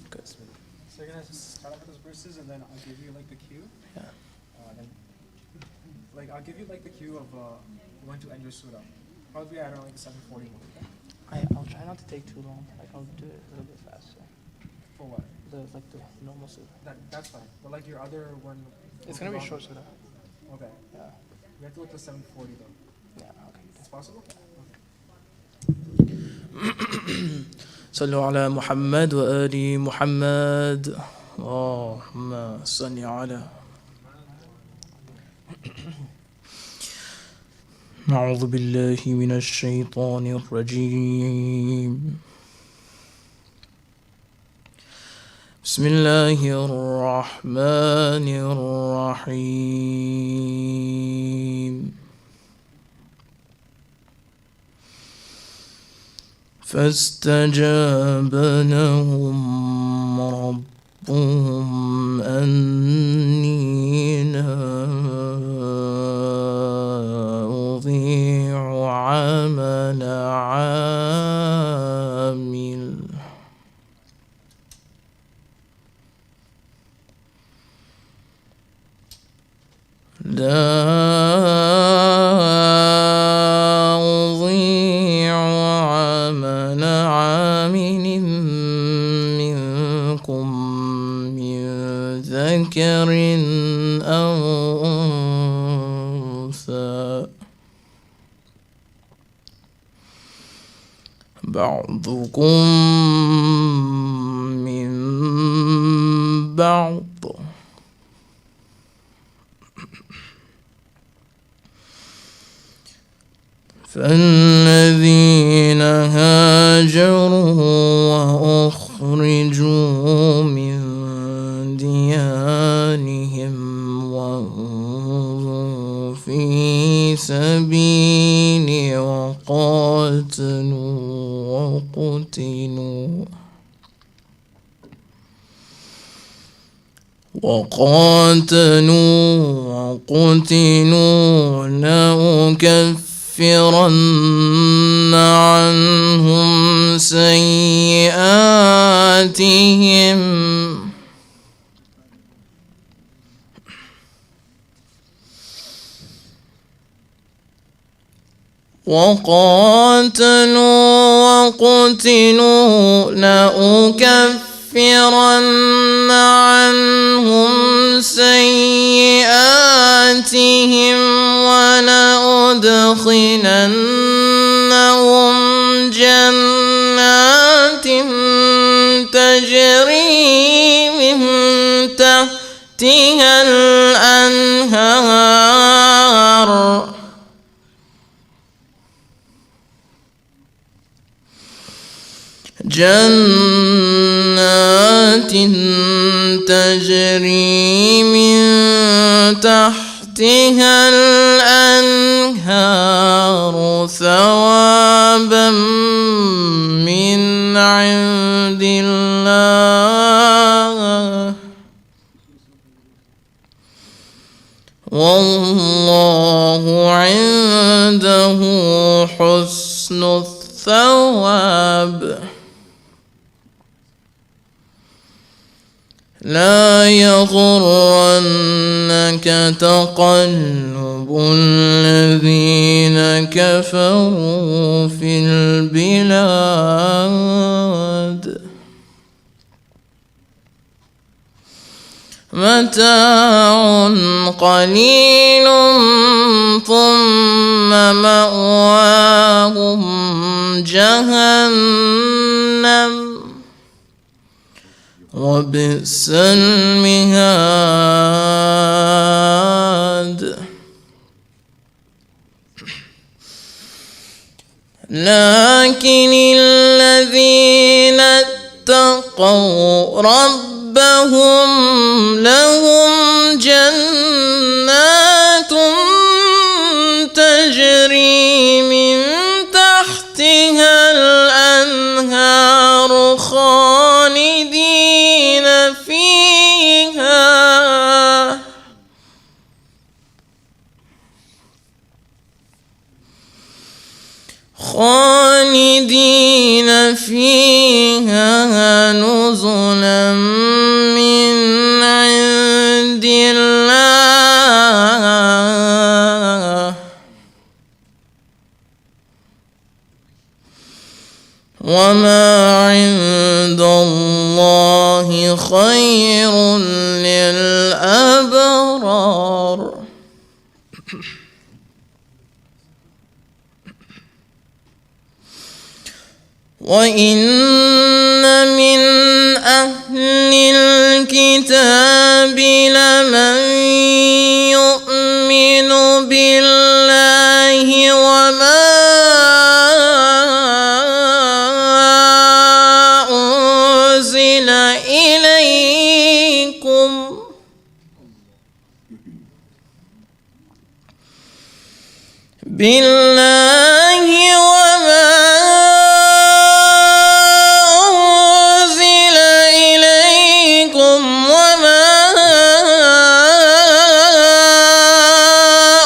Good. So you're gonna start off with those verses, and then I'll give you like the cue. Yeah. Then, like I'll give you like the cue of when to end your surah. Probably around like 7:41. I'll try not to take too long. Like I'll do it a little bit faster. For what? The normal surah. That's fine. But like your other one. It's gonna be short surah. Okay. Yeah. You have to go to 7:40 though. Yeah. Okay. It's possible. Okay. صلوا على محمد وآل محمد اللهم صل على أعوذ بالله من الشيطان الرجيم بسم الله الرحمن الرحيم فاستجاب لهم ربهم أني لا أضيع عمل عامل منكم من ذكر أو أنثى بعضكم من بعض فالذين هاجروا وأخرجوا من ديارهم وأوذوا في سبيلي وقاتلوا لأكفرن عنهم سيئاتهم لأكفرن عنهم سيئاتهم ولأدخلنهم جنات تجري من تحتها الأنهار جنات تجري من تحتها الأنهار ثوابا من عند الله والله عنده حسن الثواب لا يغرنك تقلب الذين كفروا في البلاد متاع قليل ثم مأواهم جهنم وبئس المهاد لكن الذين اتقوا ربهم لهم جنات تجري من تحتها الأنهار خالدين فيها خالدين فيها نزلا من عند الله وما عند الله خير للأبرار وإن من أهل الكتاب لمن يؤمن بالله وما أنزل إليكم بالله وما أنزل إليكم وما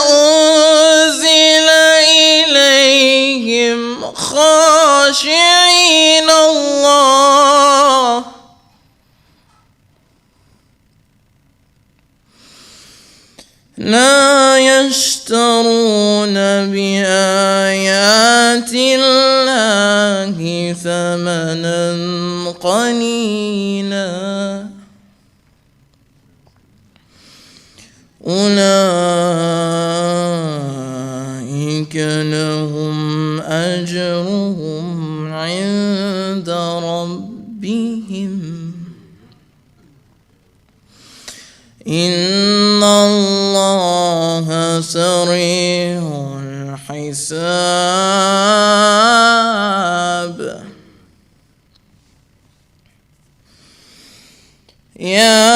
أنزل إليهم خاشعين الله لا يشترون بآيات الله ثمنا قليلا أولئك لهم أجرهم عند ربهم إن الله سريع الحساب يا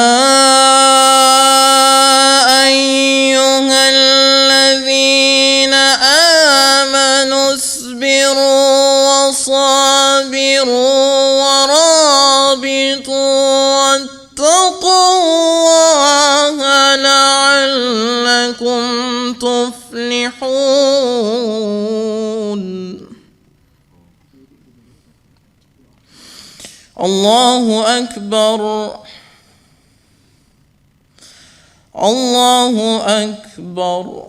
أيها الذين آمنوا اصبروا وصابروا ورابطوا واتقوا الله لعلكم تفلحون الله أكبر الله أكبر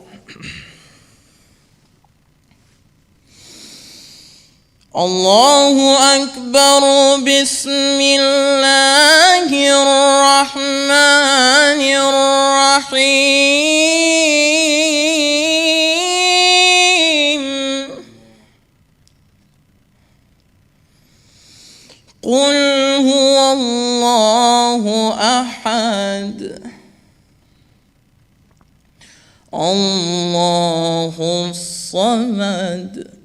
الله أكبر بسم الله الرحمن الرحيم قل هو الله أحد الله الصمد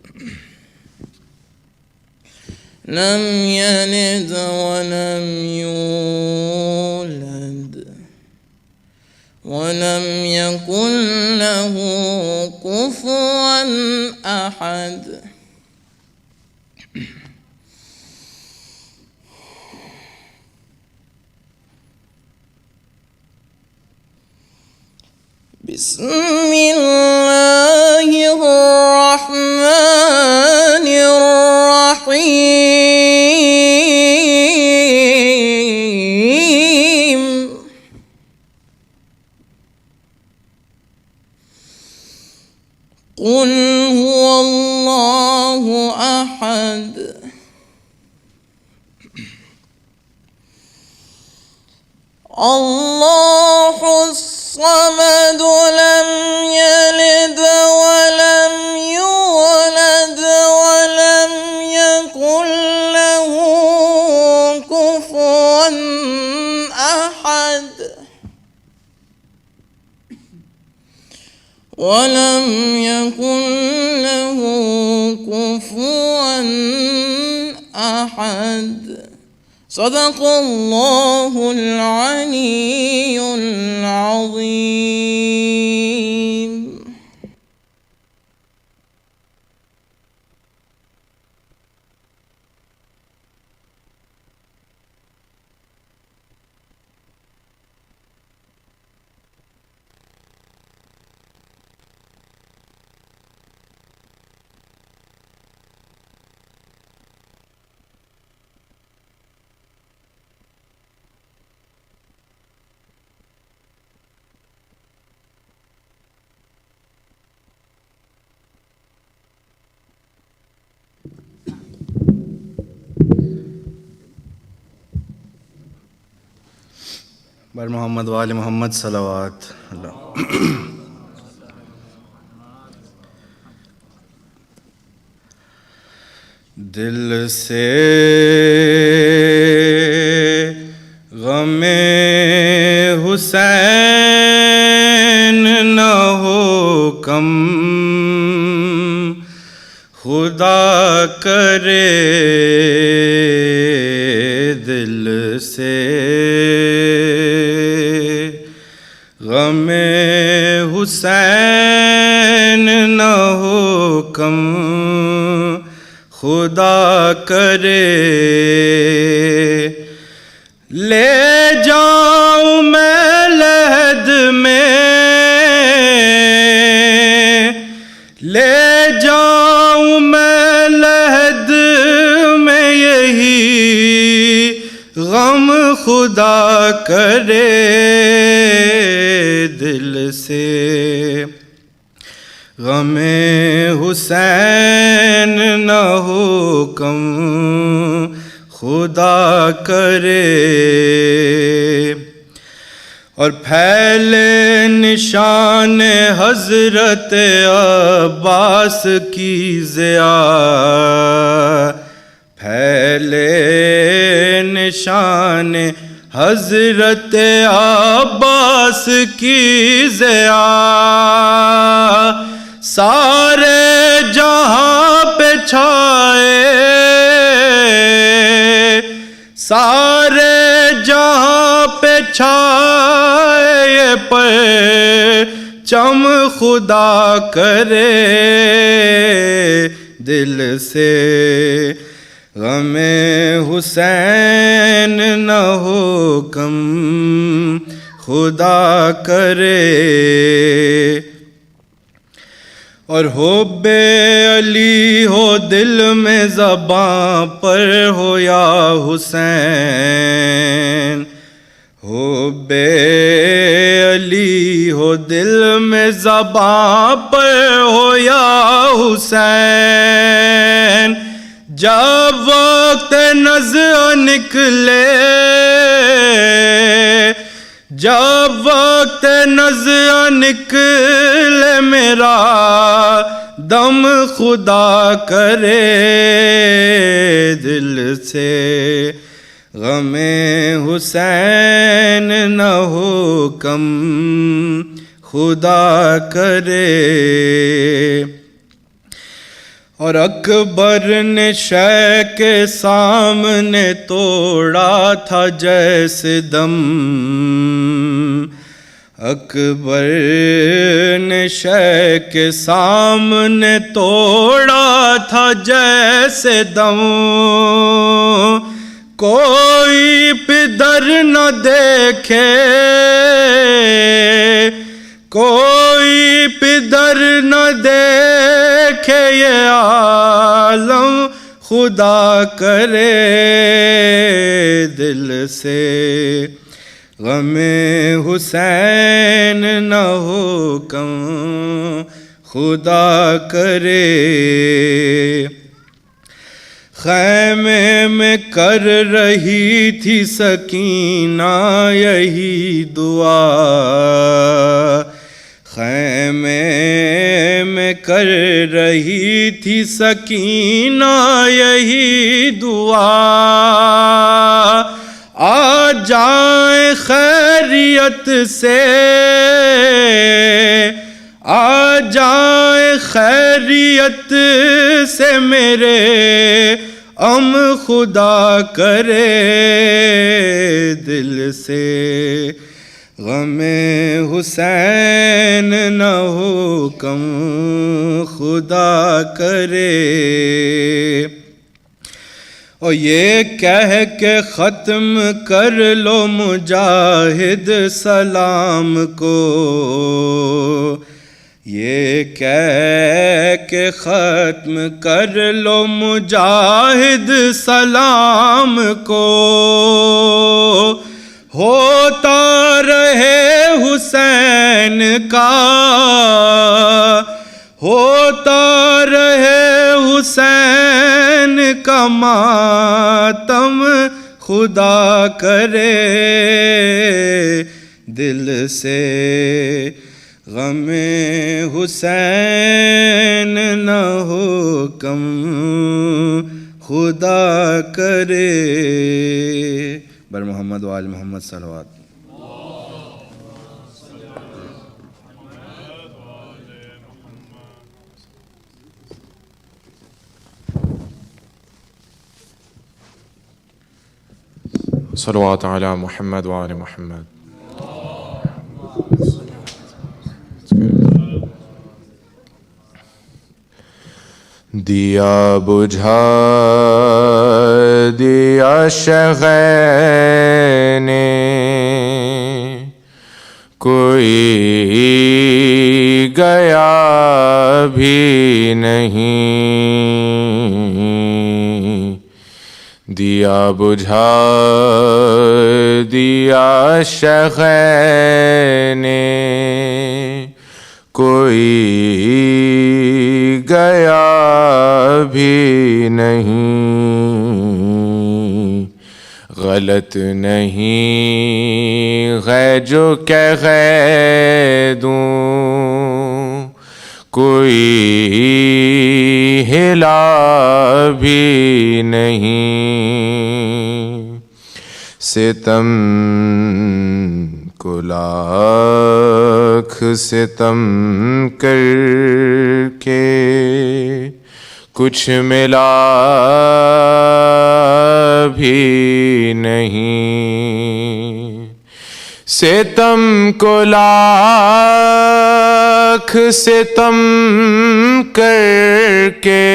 لم يلد ولم يولد ولم يكن له كفوا أحد بسم الله الرحمن الرحيم قل هو الله أحد الله الصمد لم يلد ولم يولد ولم يكن له كفوا أحد ولم يكن له كفوا أحد صدق الله العلي العظيم بر محمد وآل محمد صلوات اللہ. دل سے غم حسین نہ ہو کم، خدا کرے دل سے غم حسین نہ ہو کم، خدا کرے لے جاؤں میں لحد میں، لے جاؤں میں لحد میں یہی غم خدا کرے دل سے غم حسین نہ ہو کم، خدا کرے. اور پھیلے نشان حضرت عباس کی ضیا، پھیلے نشان حضرت عباس کی ضیا، سارے جہاں پہ چھائے، سارے جہاں پہ چھائے پرچم خدا کرے دل سے غم حسین نہ ہو کم، خدا کرے. اور حب علی ہو دل میں زباں پر ہو یا حسین، حب علی ہو دل میں زباں پر ہو یا حسین، جب وقت نزع نکلے، جب وقت نزع نکلے میرا دم خدا کرے دل سے غم حسین نہ ہو کم، خدا کرے. اور اکبر نے شے کے سامنے توڑا تھا جیسے دم، اکبر نے شے کے سامنے توڑا تھا جیسے دم، کوئی پدر نہ دیکھے، کوئی پدر نہ دیکھے یہ عالم خدا کرے دل سے غم حسین نہ ہو کم، خدا کرے. خیمے میں کر رہی تھی سکینہ یہی دعا، خیمے میں کر رہی تھی سکینہ یہی دعا، آ جائیں خیریت سے، آ جائیں خیریت سے میرے ام خدا کرے دل سے غم حسین نہ ہو کم، خدا کرے. اور یہ کہہ کے ختم کر لو مجاہد سلام کو، یہ کہہ کے ختم کر لو مجاہد سلام کو، ہوتا رہے حسین کا، ہوتا رہے حسین کا ماتم خدا کرے دل سے غم حسین نہ ہو کم خدا کرے. بر محمد و آل محمد صلوات. صلوات علی محمد و آل محمد. دیا بجھا دیا شغے نے کوئی گیا بھی نہیں. دیا بجھا دیا شغے نے کوئی گیا بھی نہیں. غلط نہیں ہے جو کہہ دوں کوئی ہلا بھی نہیں. ستم کو لاکھ ستم کر کے کچھ ملا بھی نہیں. ستم کو لاکھ ستم کر کے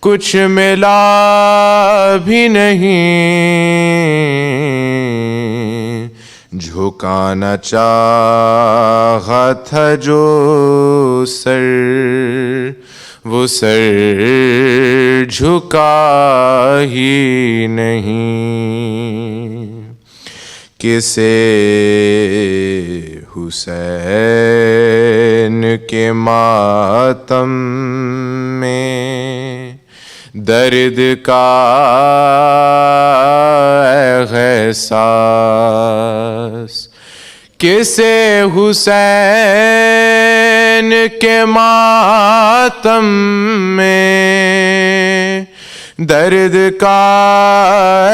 کچھ ملا بھی نہیں. جھکانا چاہا تھا جو سر وہ سر جھکا ہی نہیں. کسے حسین کے ماتم میں درد کا احساس. کسے حسین کے ماتم میں درد کا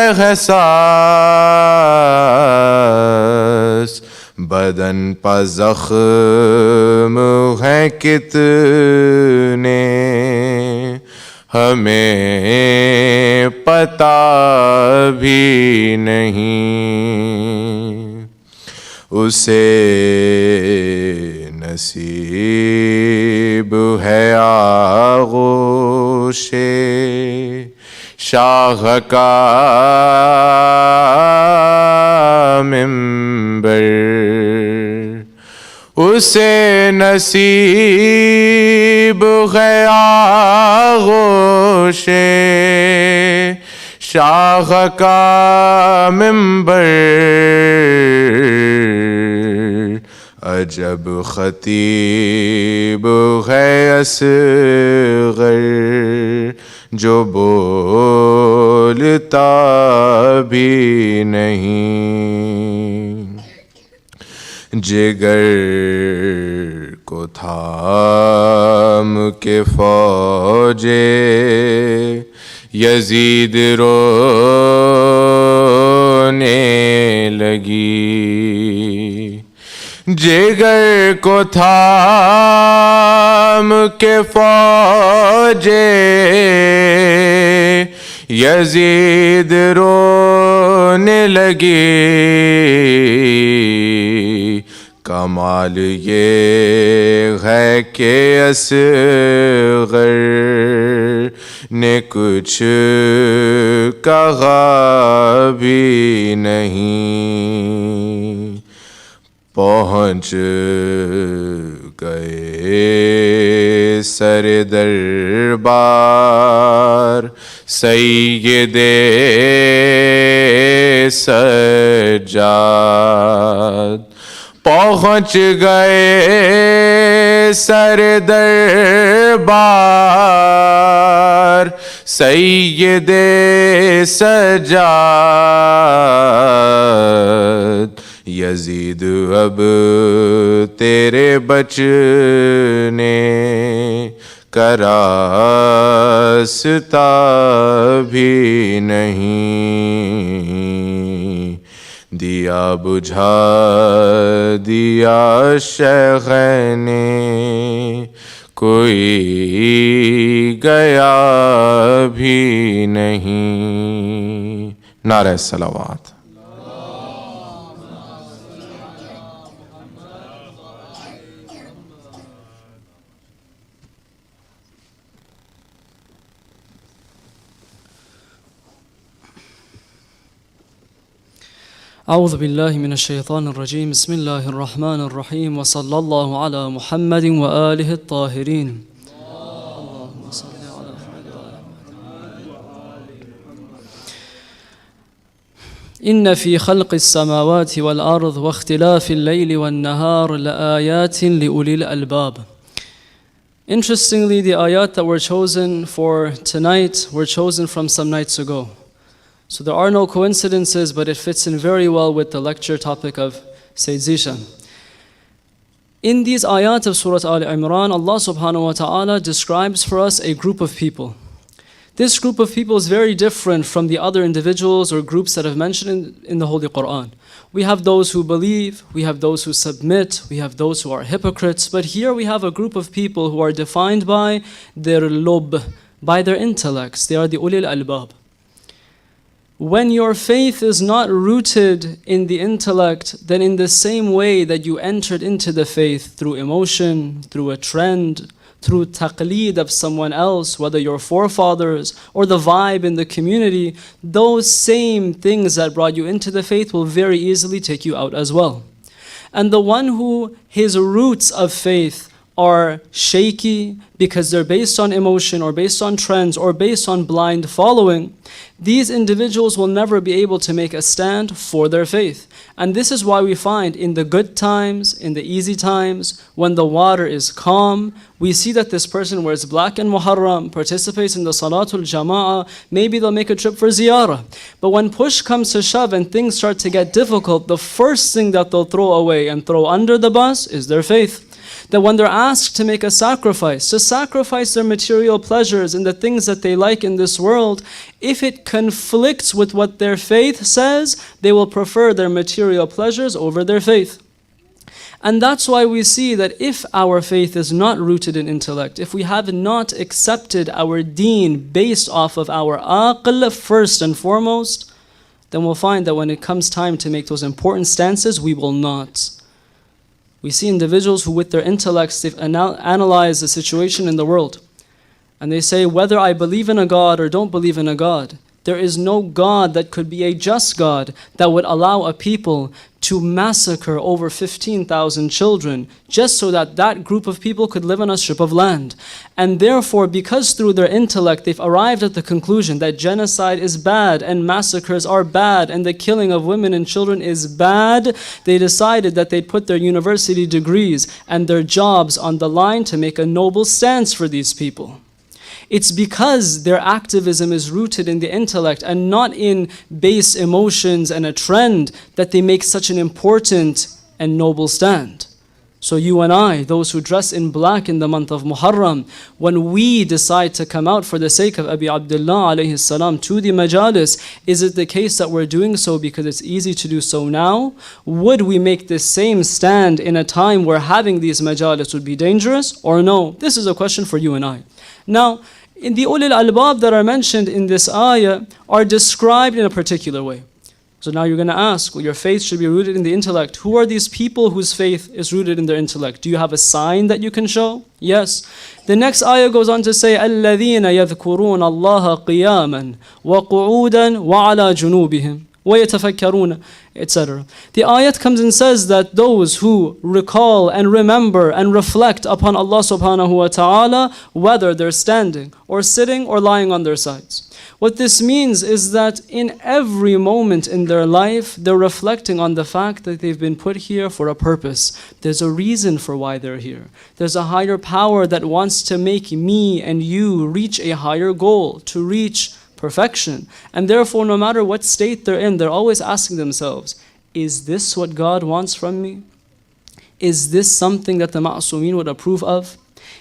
احساس. بدن پہ زخم ہے کتنے ہمیں پتہ بھی نہیں. اسے نصیب ہے آغوش شاہ کا منبر. اسے نصیب ہے آغوش شاہ کا منبر. عجب خطیب ہے اصغر جو بولتا بھی نہیں. جگر کو تھام کے فوج یزید رونے لگی. جگر کو تھام کے فوج یزید رونے لگی. کمال یہ ہے کہ اصغر نے کچھ کہا بھی نہیں. پہنچ گئے سر دربار سید سجاد. پہنچ گئے سر دربار सैयद सजाद यजीद अब तेरे बचने का रास्ता भी नहीं, दिया बुझा दिया शेख ने कोई गया भी नहीं। नारे सलावत। أعوذ بالله من الشيطان الرجيم بسم الله الرحمن الرحيم وصلى الله على محمد وآله الطاهرين اللهم صل على محمد وآل محمد. إن في خلق السماوات والأرض واختلاف الليل والنهار لآيات لأولي الألباب. Interestingly, the ayat that were chosen for tonight were chosen from some nights ago. So there are no coincidences, but it fits in very well with the lecture topic of Syed Zeshum. In these ayat of Surah Al-Imran, Allah subhanahu wa ta'ala describes for us a group of people. This group of people is very different from the other individuals or groups that have mentioned in the Holy Quran. We have those who believe, we have those who submit, we have those who are hypocrites, but here we have a group of people who are defined by their lub, by their intellects. They are the ulil albab. When your faith is not rooted in the intellect, then in the same way that you entered into the faith through emotion, through a trend, through taqleed of someone else, whether your forefathers or the vibe in the community, those same things that brought you into the faith will very easily take you out as well. And the one who his roots of faith are shaky because they're based on emotion or based on trends or based on blind following, these individuals will never be able to make a stand for their faith. And this is why we find in the good times, in the easy times, when the water is calm, we see that this person wears black in Muhurram, participates in the Salatul Jama'ah, maybe they'll make a trip for ziyarah. But when push comes to shove and things start to get difficult, the first thing that they'll throw away and throw under the bus is their faith. That when they're asked to make a sacrifice, to sacrifice their material pleasures and the things that they like in this world, if it conflicts with what their faith says, they will prefer their material pleasures over their faith. And that's why we see that if our faith is not rooted in intellect, if we have not accepted our deen based off of our aql first and foremost, then we'll find that when it comes time to make those important stances, we will not. We see individuals who with their intellects, they've analyzed the situation in the world. And they say, whether I believe in a God or don't believe in a God, there is no God that could be a just God that would allow a people to massacre over 15,000 children just so that that group of people could live on a strip of land. And therefore, because through their intellect they've arrived at the conclusion that genocide is bad and massacres are bad and the killing of women and children is bad, they decided that they'd put their university degrees and their jobs on the line to make a noble stance for these people. It's because their activism is rooted in the intellect and not in base emotions and a trend that they make such an important and noble stand. So you and I, those who dress in black in the month of Muhurram, when we decide to come out for the sake of Abi Abdullah alayhi salam to the majalis, is it the case that we're doing so because it's easy to do so now? Would we make the same stand in a time where having these majalis would be dangerous, or no? This is a question for you and I. Now, in the ulil albab that are mentioned in this ayah are described in a particular way. So now you're going to ask, well, your faith should be rooted in the intellect. Who are these people whose faith is rooted in their intellect? Do you have a sign that you can show? Yes. The next ayah goes on to say, الَّذِينَ يَذْكُرُونَ اللَّهَ قِيَامًا وَقُعُودًا وَعَلَى جُنُوبِهِمْ وَيَتَفَكَّرُونَ, etc. The ayat comes and says that those who recall and remember and reflect upon Allah subhanahu wa ta'ala, whether they're standing or sitting or lying on their sides. What this means is that in every moment in their life, they're reflecting on the fact that they've been put here for a purpose. There's a reason for why they're here. There's a higher power that wants to make me and you reach a higher goal, to reach perfection. And therefore, no matter what state they're in, they're always asking themselves, is this what God wants from me? Is this something that the Ma'asumeen would approve of?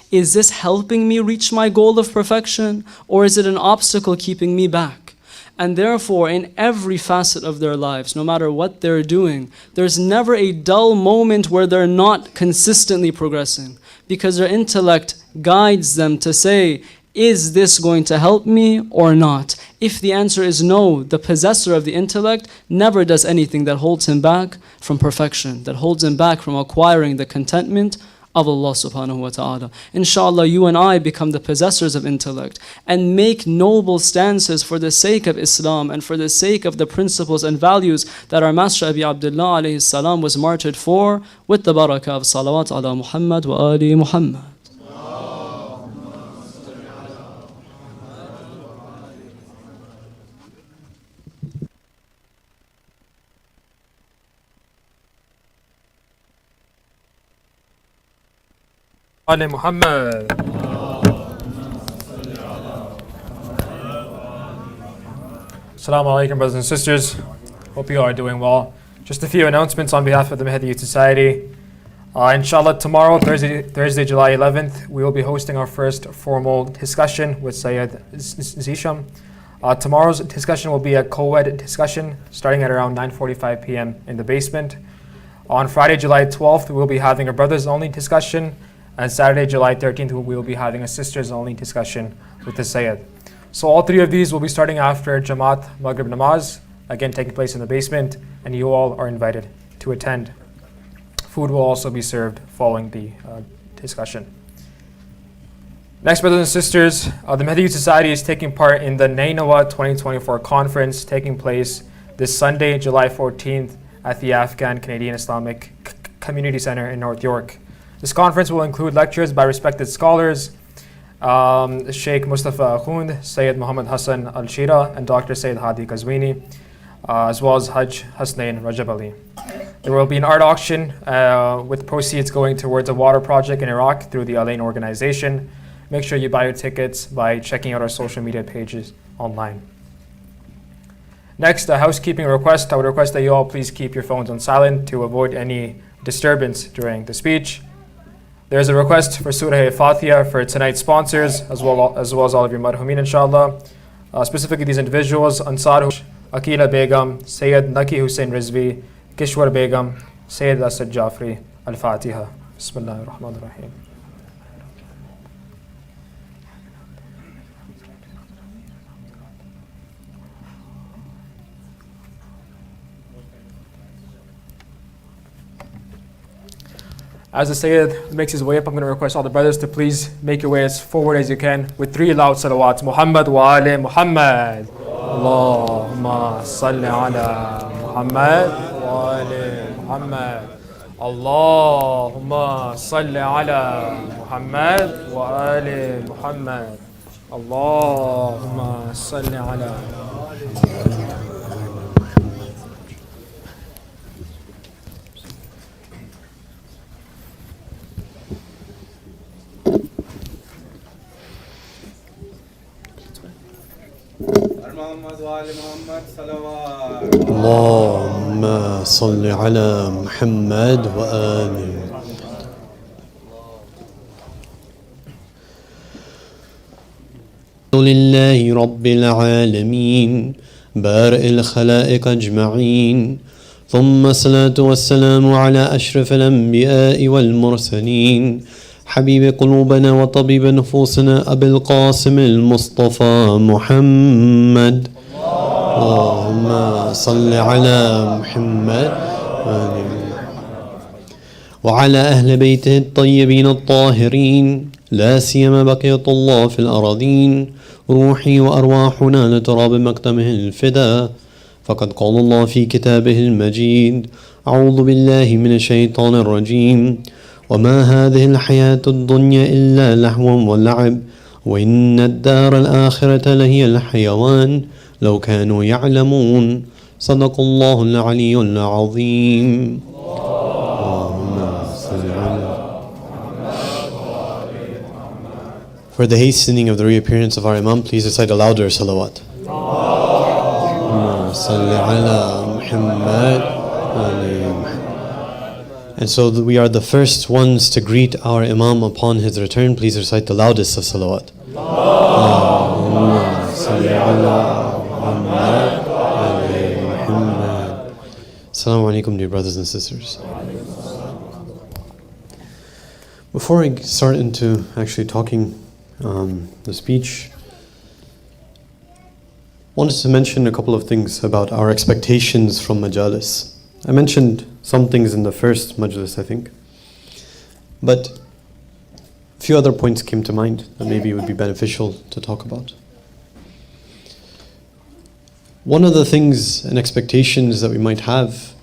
Is this helping me reach my goal of perfection? Or is it an obstacle keeping me back? And therefore, in every facet of their lives, no matter what they're doing, there's never a dull moment where they're not consistently progressing, because their intellect guides them to say, is this going to help me or not? If the answer is no, the possessor of the intellect never does anything that holds him back from perfection, that holds him back from acquiring the contentment of Allah subhanahu wa ta'ala. Inshallah, you and I become the possessors of intellect and make noble stances for the sake of Islam and for the sake of the principles and values that our Master Abi Abdullah alayhi salam was martyred for, with the barakah of salawat ala Muhammad wa ali Muhammad. Ali Muhammad. Assalamu alaikum, brothers and sisters. Hope you all are doing well. Just a few announcements on behalf of the Mahdi Youth Society. Inshallah, tomorrow, Thursday, July 11th, we will be hosting our first formal discussion with Syed Zeshum. Tomorrow's discussion will be a co-ed discussion starting at around 9:45 p.m. in the basement. On Friday, July 12th, we will be having a brothers-only discussion. And Saturday, July 13th, we will be having a sisters-only discussion with the Sayyid. So all three of these will be starting after Jamaat Maghrib Namaz, again taking place in the basement, and you all are invited to attend. Food will also be served following the discussion. Next, brothers and sisters, the Mahdi Youth Society is taking part in the Nainawa 2024 conference taking place this Sunday, July 14th at the Afghan Canadian Islamic Community Center in North York. This conference will include lectures by respected scholars, Sheikh Mustafa Khund, Sayyid Muhammad Hassan Al-Shira, and Dr. Sayyid Hadi Kazwini, as well as Hajj Hasnain Rajab Ali. There will be an art auction with proceeds going towards a water project in Iraq through the Alain organization. Make sure you buy your tickets by checking out our social media pages online. Next, a housekeeping request. I would request that you all please keep your phones on silent to avoid any disturbance during the speech. There is a request for Surah Al-Fatiha for tonight's sponsors, as well as all of your marhumin, inshallah. Specifically these individuals: Ansar Akila Begum, Sayyid Naki Hussain Rizvi, Kishwar Begum, Sayyid Asad Jafri. Al-Fatiha. Bismillahir Rahmanir Rahim. As the Sayyid makes his way up, I'm going to request all the brothers to please make your way as forward as you can with three loud salawats. Muhammad wa ali Muhammad. Allahumma salli ala Muhammad wa ali Muhammad. Allahumma salli ala Muhammad wa ali Muhammad. Allahumma salli ala محمد وآل محمد صلوات. اللهم صل على محمد وآل لله رب العالمين بارئ الخلائق أجمعين، ثم الصلاة والسلام على أشرف الأنبياء والمرسلين، حبيب قلوبنا وطبيب نفوسنا أبي القاسم المصطفى محمد. اللهم صل على محمد وعلى أهل بيته الطيبين الطاهرين، لا سيما بقية الله في الأراضين، روحي وأرواحنا لتراب مقدمه الفداء، فقد قال الله في كتابه المجيد أعوذ بالله من الشيطان الرجيم وما هذه الحياة الدنيا إلا لهو ولعب وإن الدار الآخرة لهي الحيوان لو كانوا يعلمون صدق الله العلي العظيم. For the hastening of the reappearance of our Imam, please recite a louder salawat. And so we are the first ones to greet our Imam upon his return. Please recite the loudest of salawat. Assalamu alaikum, dear brothers and sisters. Before I start into actually talking the speech, wanted to mention a couple of things about our expectations from majalis. I mentioned some things in the first majlis, I think, but a few other points came to mind that maybe would be beneficial to talk about. One of the things and expectations that we might have,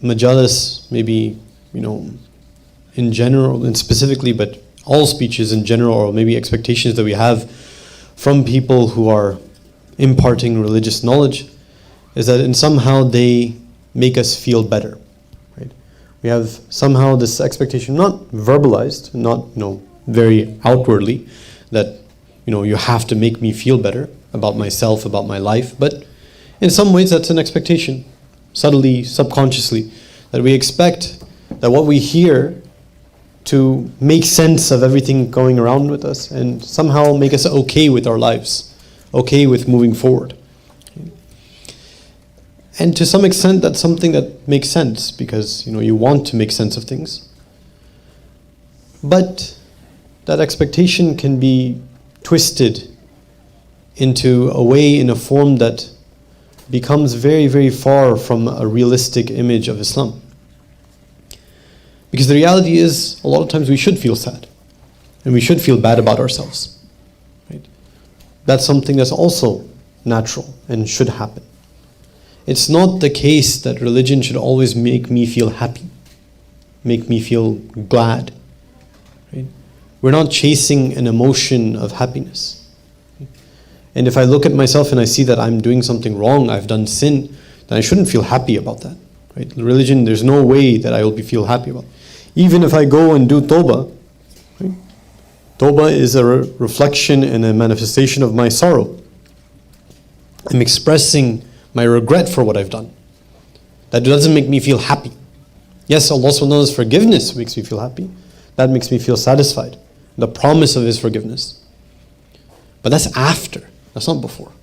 majalis, maybe, in general and specifically, but all speeches in general, or maybe expectations that we have from people who are imparting religious knowledge, is that in somehow they make us feel better, right? We have somehow this expectation, not verbalized, not very outwardly, that you have to make me feel better about myself, about my life, but in some ways that's an expectation, subtly, subconsciously, that we expect that what we hear to make sense of everything going around with us and somehow make us okay with our lives, okay with moving forward. And to some extent that's something that makes sense because you want to make sense of things. But that expectation can be twisted into a way, in a form that becomes very, very far from a realistic image of Islam. Because the reality is, a lot of times we should feel sad. And we should feel bad about ourselves. Right? That's something that's also natural and should happen. It's not the case that religion should always make me feel happy, make me feel glad. Right? We're not chasing an emotion of happiness. And if I look at myself and I see that I'm doing something wrong, I've done sin, then I shouldn't feel happy about that. Right? Religion, there's no way that I will feel happy about it. Even if I go and do tawbah, right? Tawbah is a reflection and a manifestation of my sorrow. I'm expressing my regret for what I've done. That doesn't make me feel happy. Yes, Allah subhanahu wa ta'ala's forgiveness makes me feel happy. That makes me feel satisfied. The promise of His forgiveness. But that's after. That's not before.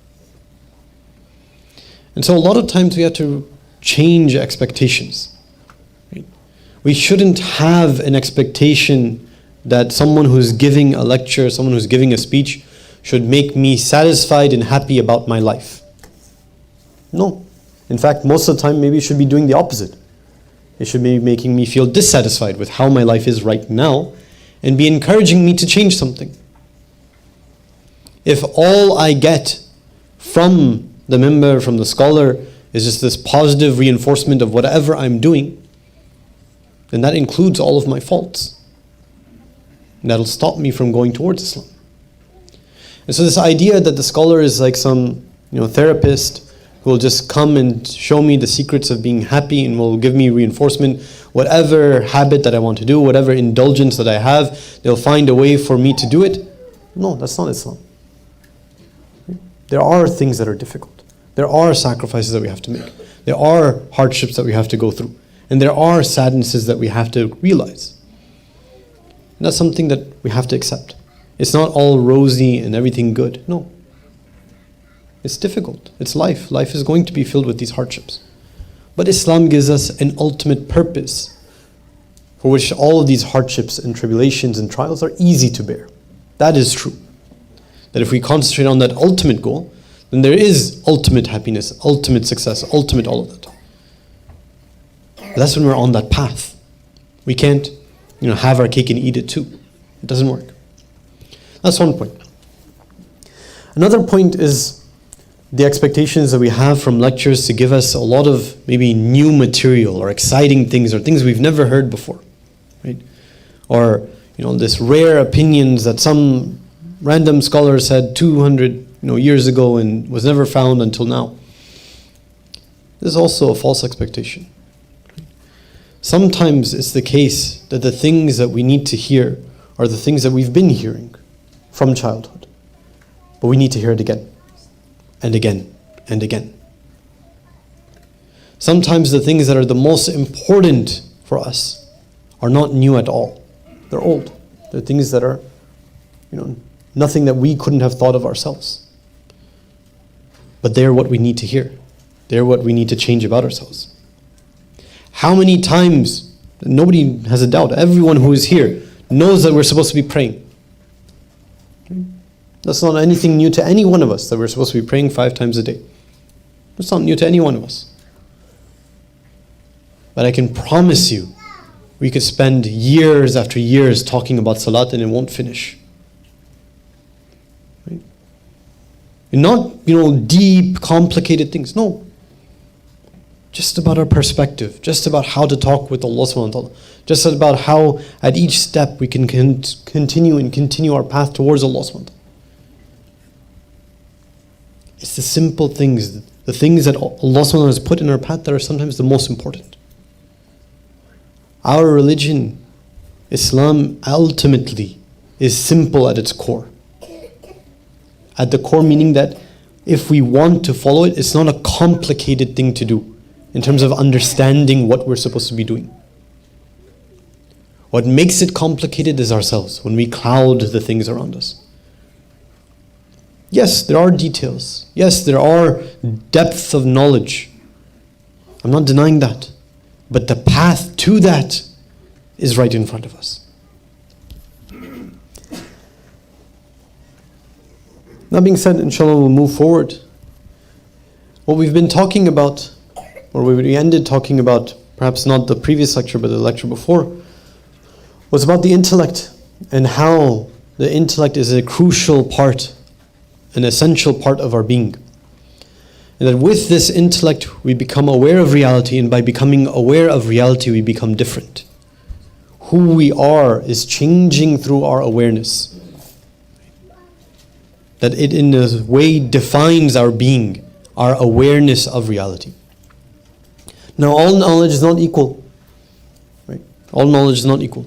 And so a lot of times we have to change expectations. Right? We shouldn't have an expectation that someone who's giving a lecture, someone who's giving a speech, should make me satisfied and happy about my life. No. In fact, most of the time, maybe it should be doing the opposite. It should be making me feel dissatisfied with how my life is right now and be encouraging me to change something. If all I get from the member, from the scholar, is just this positive reinforcement of whatever I'm doing, then that includes all of my faults. And that'll stop me from going towards Islam. And so this idea that the scholar is like some therapist who will just come and show me the secrets of being happy and will give me reinforcement, whatever habit that I want to do, whatever indulgence that I have, they'll find a way for me to do it. No, that's not Islam. There are things that are difficult. There are sacrifices that we have to make. There are hardships that we have to go through. And there are sadnesses that we have to realize. And that's something that we have to accept. It's not all rosy and everything good. No. It's difficult. It's life. Life is going to be filled with these hardships. But Islam gives us an ultimate purpose for which all of these hardships and tribulations and trials are easy to bear. That is true. That if we concentrate on that ultimate goal, then there is ultimate happiness, ultimate success, ultimate all of that. But that's when we're on that path. We can't, have our cake and eat it too. It doesn't work. That's one point. Another point is the expectations that we have from lectures to give us a lot of maybe new material or exciting things or things we've never heard before, right? Or this rare opinions that some random scholar said 200 years ago and was never found until now. This is also a false expectation. Sometimes it's the case that the things that we need to hear are the things that we've been hearing from childhood, but we need to hear it again and again and again. Sometimes the things that are the most important for us are not new at all. They're old. They're things that are, nothing that we couldn't have thought of ourselves. But they're what we need to hear. They're what we need to change about ourselves. How many times, nobody has a doubt, everyone who is here knows that we're supposed to be praying. That's not anything new to any one of us, that we're supposed to be praying 5 times a day. That's not new to any one of us. But I can promise you, we could spend years after years talking about salat and it won't finish. Right? And not, deep, complicated things. No. Just about our perspective. Just about how to talk with Allah subhanahu wa ta'ala. Just about how at each step we can continue our path towards Allah subhanahu wa ta'ala. It's the simple things, the things that Allah subhanahu wa ta'ala has put in our path that are sometimes the most important. Our religion, Islam, ultimately is simple at its core. At the core, meaning that if we want to follow it, it's not a complicated thing to do in terms of understanding what we're supposed to be doing. What makes it complicated is ourselves, when we cloud the things around us. Yes, there are details. Yes, there are depths of knowledge. I'm not denying that. But the path to that is right in front of us. That being said, inshallah, we'll move forward. What we've been talking about, or we ended talking about, perhaps not the previous lecture, but the lecture before, was about the intellect and how the intellect is a crucial part, an essential part of our being. And that with this intellect, we become aware of reality, and by becoming aware of reality, we become different. Who we are is changing through our awareness. That it in a way defines our being, our awareness of reality. Now, all knowledge is not equal. Right? All knowledge is not equal.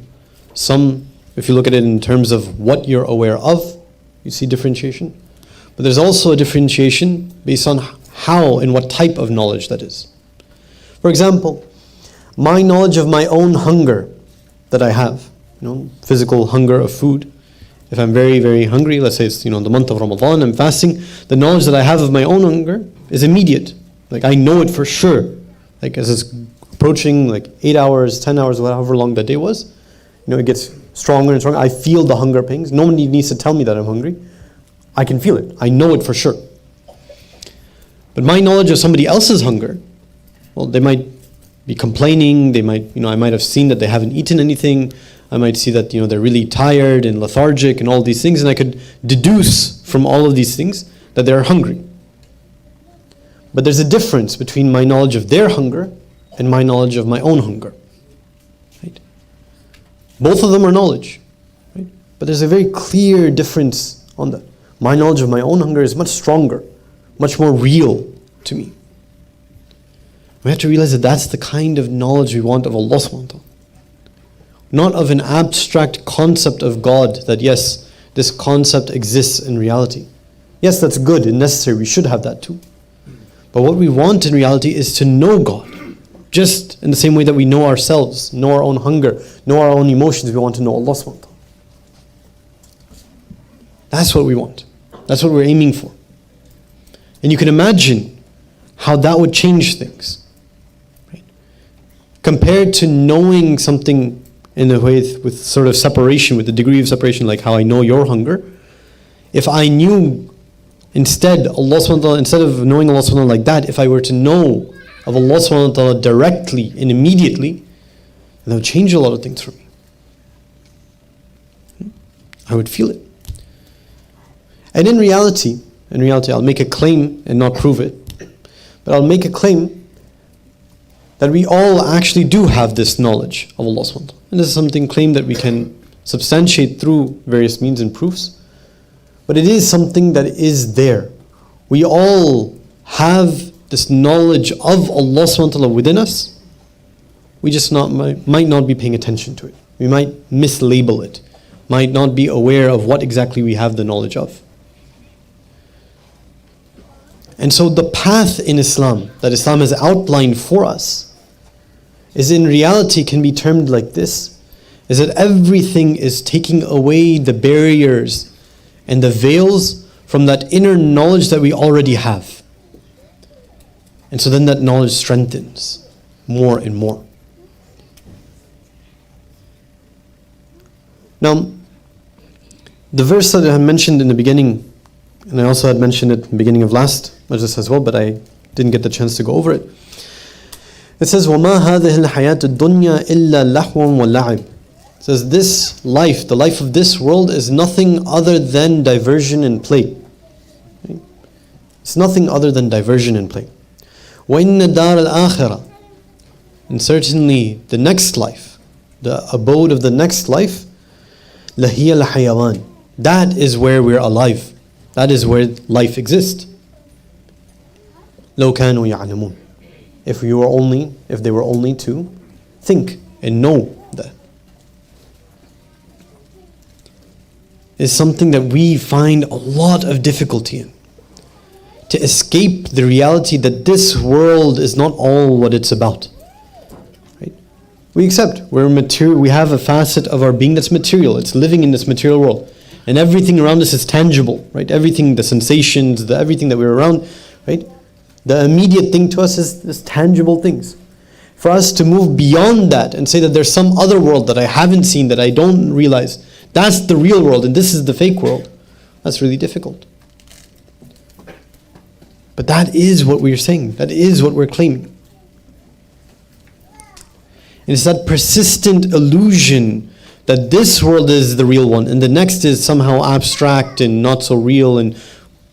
Some, if you look at it in terms of what you're aware of, you see differentiation. But there's also a differentiation based on how and what type of knowledge that is. For example, my knowledge of my own hunger that I have, physical hunger of food. If I'm very, very hungry, let's say it's the month of Ramadan, I'm fasting, the knowledge that I have of my own hunger is immediate. Like I know it for sure. Like as it's approaching 8 hours, 10 hours, however long that day was, it gets stronger and stronger. I feel the hunger pangs. Nobody needs to tell me that I'm hungry. I can feel it. I know it for sure. But my knowledge of somebody else's hunger, well, they might be complaining. They might, I might have seen that they haven't eaten anything. I might see that, they're really tired and lethargic and all these things, and I could deduce from all of these things that they're hungry. But there's a difference between my knowledge of their hunger and my knowledge of my own hunger. Right? Both of them are knowledge, right? But there's a very clear difference on that. My knowledge of my own hunger is much stronger, much more real to me. We have to realize that that's the kind of knowledge we want of Allah subhanahu wa ta'ala. Not of an abstract concept of God, that yes, this concept exists in reality. Yes, that's good and necessary, we should have that too. But what we want in reality is to know God. Just in the same way that we know ourselves, know our own hunger, know our own emotions, we want to know Allah subhanahu wa ta'ala. That's what we want. That's what we're aiming for. And you can imagine how that would change things. Right? Compared to knowing something in a way with sort of separation, with the degree of separation, like how I know your hunger. If I knew instead Allah subhanahu wa ta'ala, instead of knowing Allah subhanahu wa ta'ala like that, if I were to know of Allah subhanahu wa ta'ala directly and immediately, that would change a lot of things for me. I would feel it. And in reality, in reality, I'll make a claim and not prove it. But I'll make a claim that we all actually do have this knowledge of Allah subhanahu wa ta'ala. And this is something claim that we can substantiate through various means and proofs. But it is something that is there. We all have this knowledge of Allah subhanahu wa ta'ala within us. We just might not be paying attention to it. We might mislabel it. Might not be aware of what exactly we have the knowledge of. And so the path in Islam that Islam has outlined for us is in reality can be termed like this, is that everything is taking away the barriers and the veils from that inner knowledge that we already have. And so then that knowledge strengthens more and more. Now, the verse that I mentioned in the beginning, and I also had mentioned it in the beginning of last majlis as well, but I didn't get the chance to go over it. It says, وَمَا هَذِهِ الْحَيَاةُ الدُّنْيَا إِلَّا لَحْوٌ وَلَعِبٌ. It says, this life, the life of this world is nothing other than diversion and play. It's nothing other than diversion and play. وَإِنَّ دَارَ الْآخِرَةِ. And certainly the next life, the abode of the next life, لَهِيَ الْحَيَوَانِ. That is where we're alive. That is where life exists. لَوْ كَانُوا يَعْلَمُونَ. If they were only to think and know that. It's something that we find a lot of difficulty in. To escape the reality that this world is not all what it's about. Right? We accept we're material. We have a facet of our being that's material. It's living in this material world. And everything around us is tangible, right? Everything, the sensations, everything that we're around, right? The immediate thing to us is this tangible things. For us to move beyond that and say that there's some other world that I haven't seen, that I don't realize, that's the real world and this is the fake world, that's really difficult. But that is what we're saying. That is what we're claiming. And it's that persistent illusion that this world is the real one and the next is somehow abstract and not so real and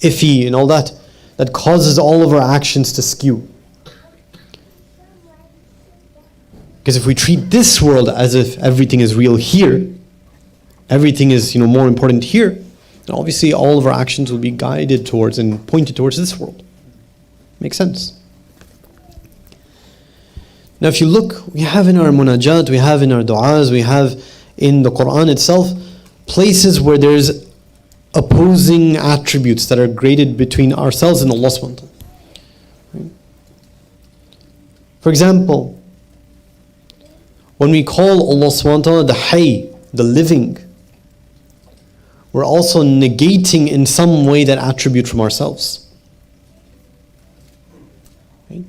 iffy and all that, that causes all of our actions to skew. Because if we treat this world as if everything is real here, everything is more important here, then obviously all of our actions will be guided towards and pointed towards this world. Makes sense. Now if you look, we have in our munajat, we have in our du'as, we have in the Quran itself, places where there's opposing attributes that are graded between ourselves and Allah subhanahu wa ta'ala. Right? For example, when we call Allah subhanahu wa ta'ala the Hayy, the living, we're also negating in some way that attribute from ourselves. Right?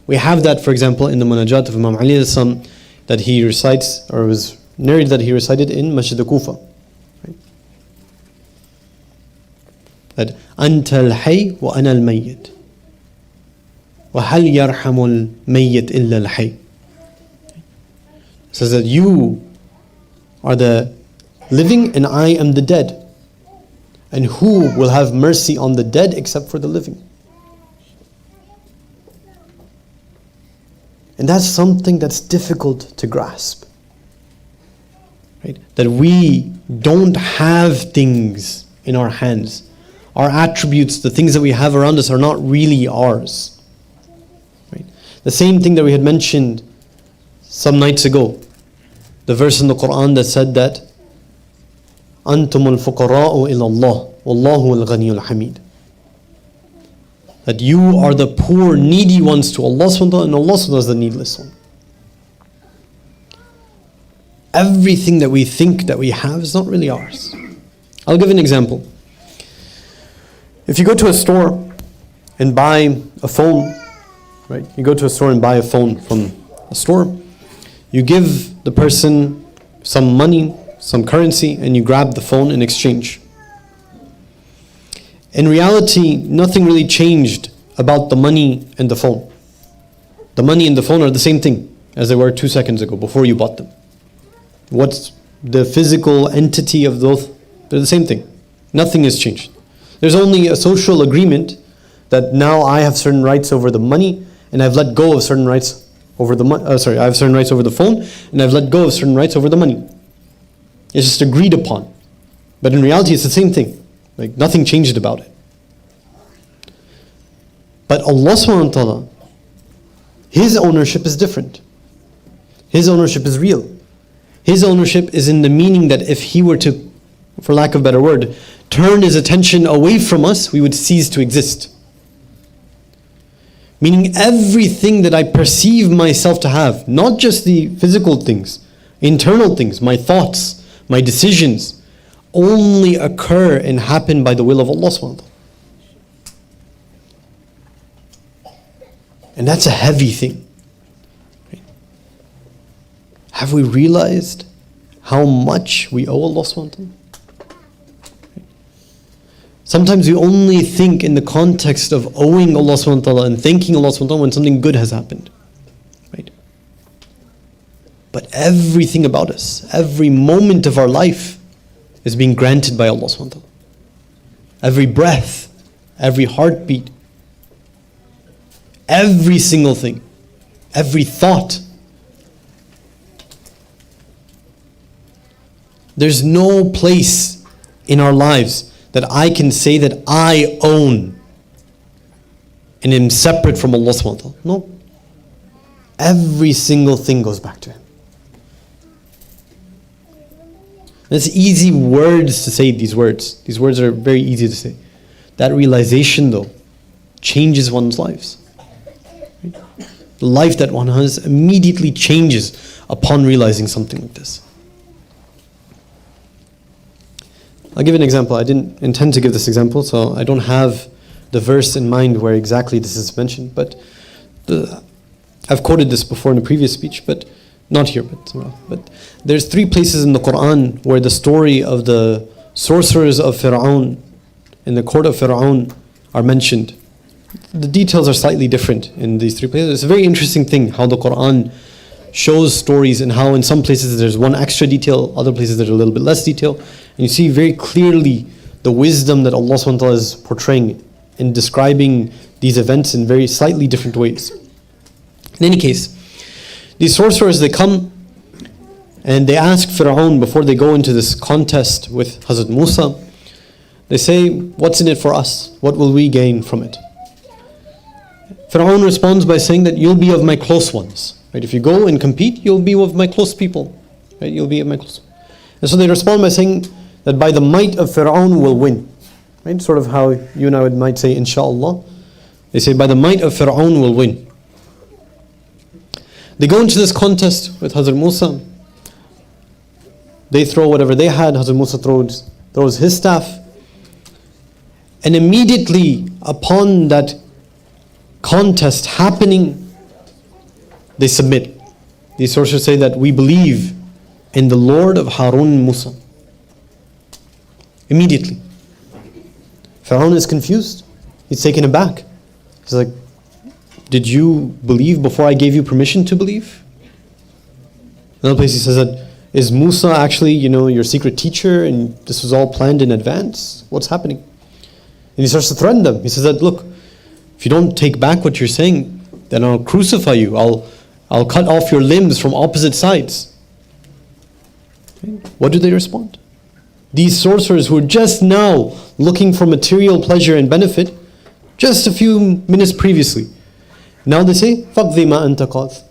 We have that, for example, in the munajat of Imam Ali that he recites, or was narrated that he recited in Masjid al-Kufa. Right? That أنت الحي وأنا الميت وهل يرحم الميت إلا الحي. Says that you are the living and I am the dead. And who will have mercy on the dead except for the living? And that's something that's difficult to grasp. Right? That we don't have things in our hands. Our attributes, the things that we have around us are not really ours. Right? The same thing that we had mentioned some nights ago. The verse in the Quran that said that أَنْتُمُ الْفُقَرَاءُ إِلَى اللَّهِ وَاللَّهُ الْغَنِيُّ الْحَمِيدُ. That you are the poor, needy ones to Allah subhanahu wa ta'ala, and Allah subhanahu wa ta'ala is the needless one. Everything that we think that we have is not really ours. I'll give an example. If you go to a store and buy a phone, right? You go to a store and buy a phone from a store. You give the person some money, some currency, and you grab the phone in exchange. In reality, nothing really changed about the money and the phone. The money and the phone are the same thing as they were 2 seconds ago before you bought them. What's the physical entity of those? They're the same thing. Nothing has changed. There's only a social agreement that now I have certain rights over the money, and I've let go of certain rights over the I have certain rights over the phone, and I've let go of certain rights over the money. It's just agreed upon. But in reality, it's the same thing. Like, nothing changed about it. But Allah subhanahu wa ta'ala, His ownership is different. His ownership is real. His ownership is in the meaning that if He were to, for lack of a better word, turn His attention away from us, we would cease to exist. Meaning everything that I perceive myself to have, not just the physical things, internal things, my thoughts, my decisions, only occur and happen by the will of Allah subhanahu wa ta'ala. And that's a heavy thing. Have we realized how much we owe Allah subhanahu wa ta'ala? Sometimes we only think in the context of owing Allah subhanahu wa ta'ala and thanking Allah subhanahu wa ta'ala when something good has happened. Right? But everything about us, every moment of our life is being granted by Allah subhanahu wa ta'ala. Every breath, every heartbeat, every single thing, every thought. There's no place in our lives that I can say that I own and am separate from Allah subhanahu wa ta'ala. No. Every single thing goes back to Him. And it's easy words to say these words. These words are very easy to say. That realization though changes one's lives. The life that one has immediately changes upon realizing something like this. I'll give an example. I didn't intend to give this example, so I don't have the verse in mind where exactly this is mentioned, but I've quoted this before in a previous speech, but not here, but somewhere else. But there's 3 places in the Quran where the story of the sorcerers of Fir'aun in the court of Fir'aun are mentioned. The details are slightly different in these 3 places. It's a very interesting thing how the Quran shows stories and how in some places there's one extra detail, other places there's a little bit less detail. And you see very clearly the wisdom that Allah subhanahu wa ta'ala is portraying in describing these events in very slightly different ways. In any case, these sorcerers, they come and they ask Fir'aun before they go into this contest with Hazrat Musa, they say, what's in it for us? What will we gain from it? Fir'aun responds by saying that you'll be of my close ones. Right? If you go and compete, you'll be of my close people. Right? You'll be of my close. And so they respond by saying that by the might of Fir'aun will win. Right? Sort of how you and I might say, inshallah. They say by the might of Fir'aun will win. They go into this contest with Hazrat Musa. They throw whatever they had. Hazrat Musa throws his staff. And immediately upon that contest happening, they submit. These sorcerers say that we believe in the Lord of Harun and Musa. Immediately. Pharaoh is confused. He's taken aback. He's like, did you believe before I gave you permission to believe? Another place he says that, is Musa actually, your secret teacher and this was all planned in advance? What's happening? And he starts to threaten them. He says that, look, if you don't take back what you're saying, then I'll crucify you. I'll cut off your limbs from opposite sides. What do they respond? These sorcerers who are just now looking for material pleasure and benefit, just a few minutes previously, now they say, فَقْضِي مَا أَنْتَ قَاضٍ.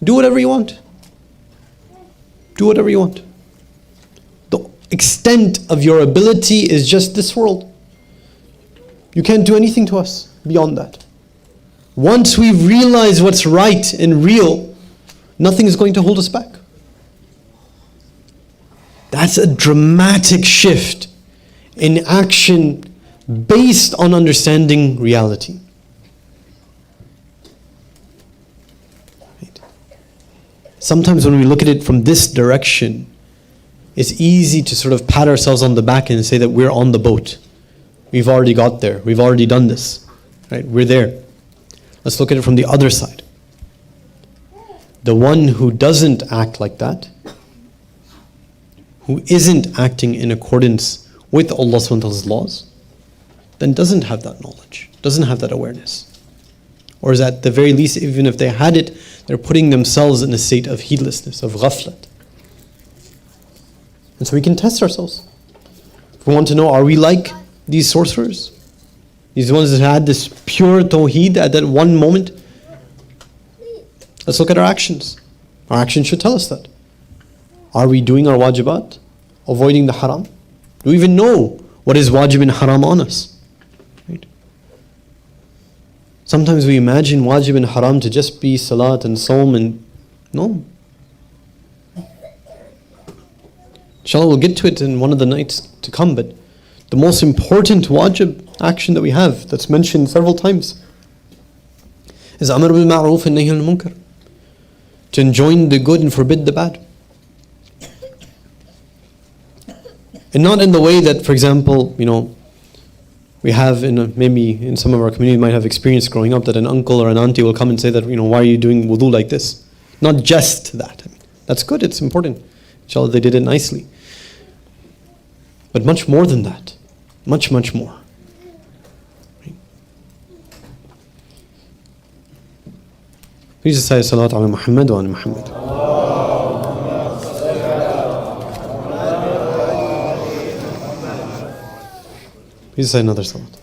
Do whatever you want. Do whatever you want. The extent of your ability is just this world. You can't do anything to us beyond that. Once we realize what's right and real, nothing is going to hold us back. That's a dramatic shift in action based on understanding reality. Right? Sometimes when we look at it from this direction, it's easy to sort of pat ourselves on the back and say that we're on the boat. We've already got there. We've already done this. Right? We're there. Let's look at it from the other side. The one who doesn't act like that, who isn't acting in accordance with Allah subhanahu wa ta'ala's laws, then doesn't have that knowledge, doesn't have that awareness. Or is at the very least, even if they had it, they're putting themselves in a state of heedlessness, of ghaflat. And so we can test ourselves. If we want to know, are we like these sorcerers? These ones that had this pure tawheed at that one moment? Let's look at our actions. Our actions should tell us that. Are we doing our wajibat? Avoiding the haram? Do we even know what is wajib and haram on us? Right? Sometimes we imagine wajib and haram to just be salat and sawm and no. Inshallah, we'll get to it in one of the nights to come, but the most important wajib action that we have, that's mentioned several times, is amr bil ma'roof and nahy al munkar. To enjoin the good and forbid the bad. And not in the way that, for example, we have maybe in some of our community might have experienced growing up that an uncle or an auntie will come and say that, why are you doing wudu like this? Not just that. That's good, it's important. Inshallah, they did it nicely. But much more than that. Much, much more. Right? Please say salat ala Muhammad wa ala Muhammad. Please say another salat.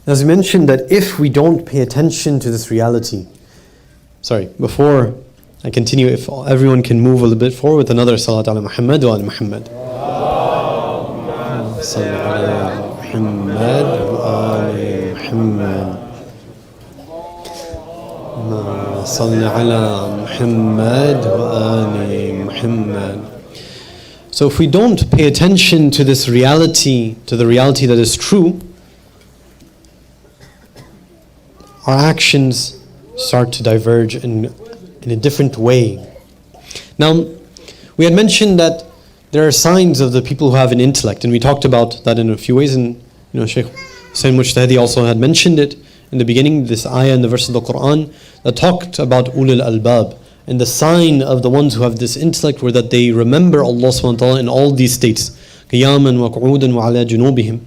As we mentioned, that if we don't pay attention to this reality, before I continue, if everyone can move a little bit forward with another salat ala Muhammad wa ala Muhammad. Salli ala Muhammad wa ala Muhammad. Salli ala Muhammad wa ala Muhammad. So if we don't pay attention to this reality, to the reality that is true, our actions start to diverge in a different way. Now, we had mentioned that there are signs of the people who have an intellect, and we talked about that in a few ways, and Shaykh Hussain Mujtahidi also had mentioned it in the beginning, this ayah in the verse of the Quran that talked about ulul albab, and the sign of the ones who have this intellect were that they remember Allah subhanahu wa ta'ala in all these states, qiyaman wa qu'udan wa ala junubihim,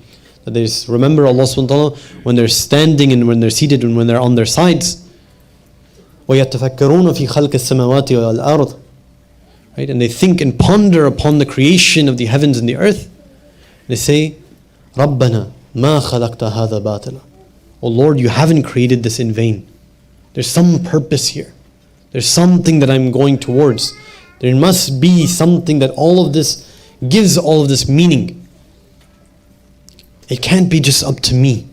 that they remember Allah subhanahu wa ta'ala when they're standing and when they're seated and when they're on their sides. وَيَتَفَكَّرُونَ فِي خَلْقِ السَّمَاوَاتِ وَالْأَرْضِ. Right? And they think and ponder upon the creation of the heavens and the earth. They say, رَبَّنَا مَا خَلَقْتَ هَذَا بَاطِلًا. Oh Lord, you haven't created this in vain. There's some purpose here. There's something that I'm going towards. There must be something that all of this gives all of this meaning. It can't be just up to me.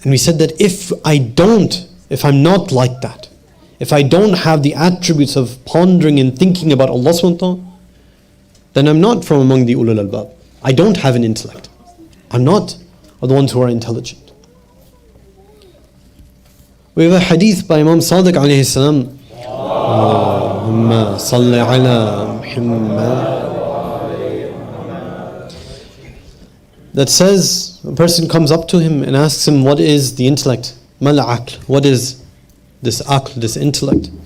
And we said that if I'm not like that, if I don't have the attributes of pondering and thinking about Allah subhanahu wa ta'ala, then I'm not from among the ulul albab. I don't have an intellect. I'm not of the ones who are intelligent. We have a hadith by Imam Sadiq alayhi salam. Allahumma salli ala Muhammad. That says, a person comes up to him and asks him, what is the intellect? Mal aql. What is this aql, this intellect? And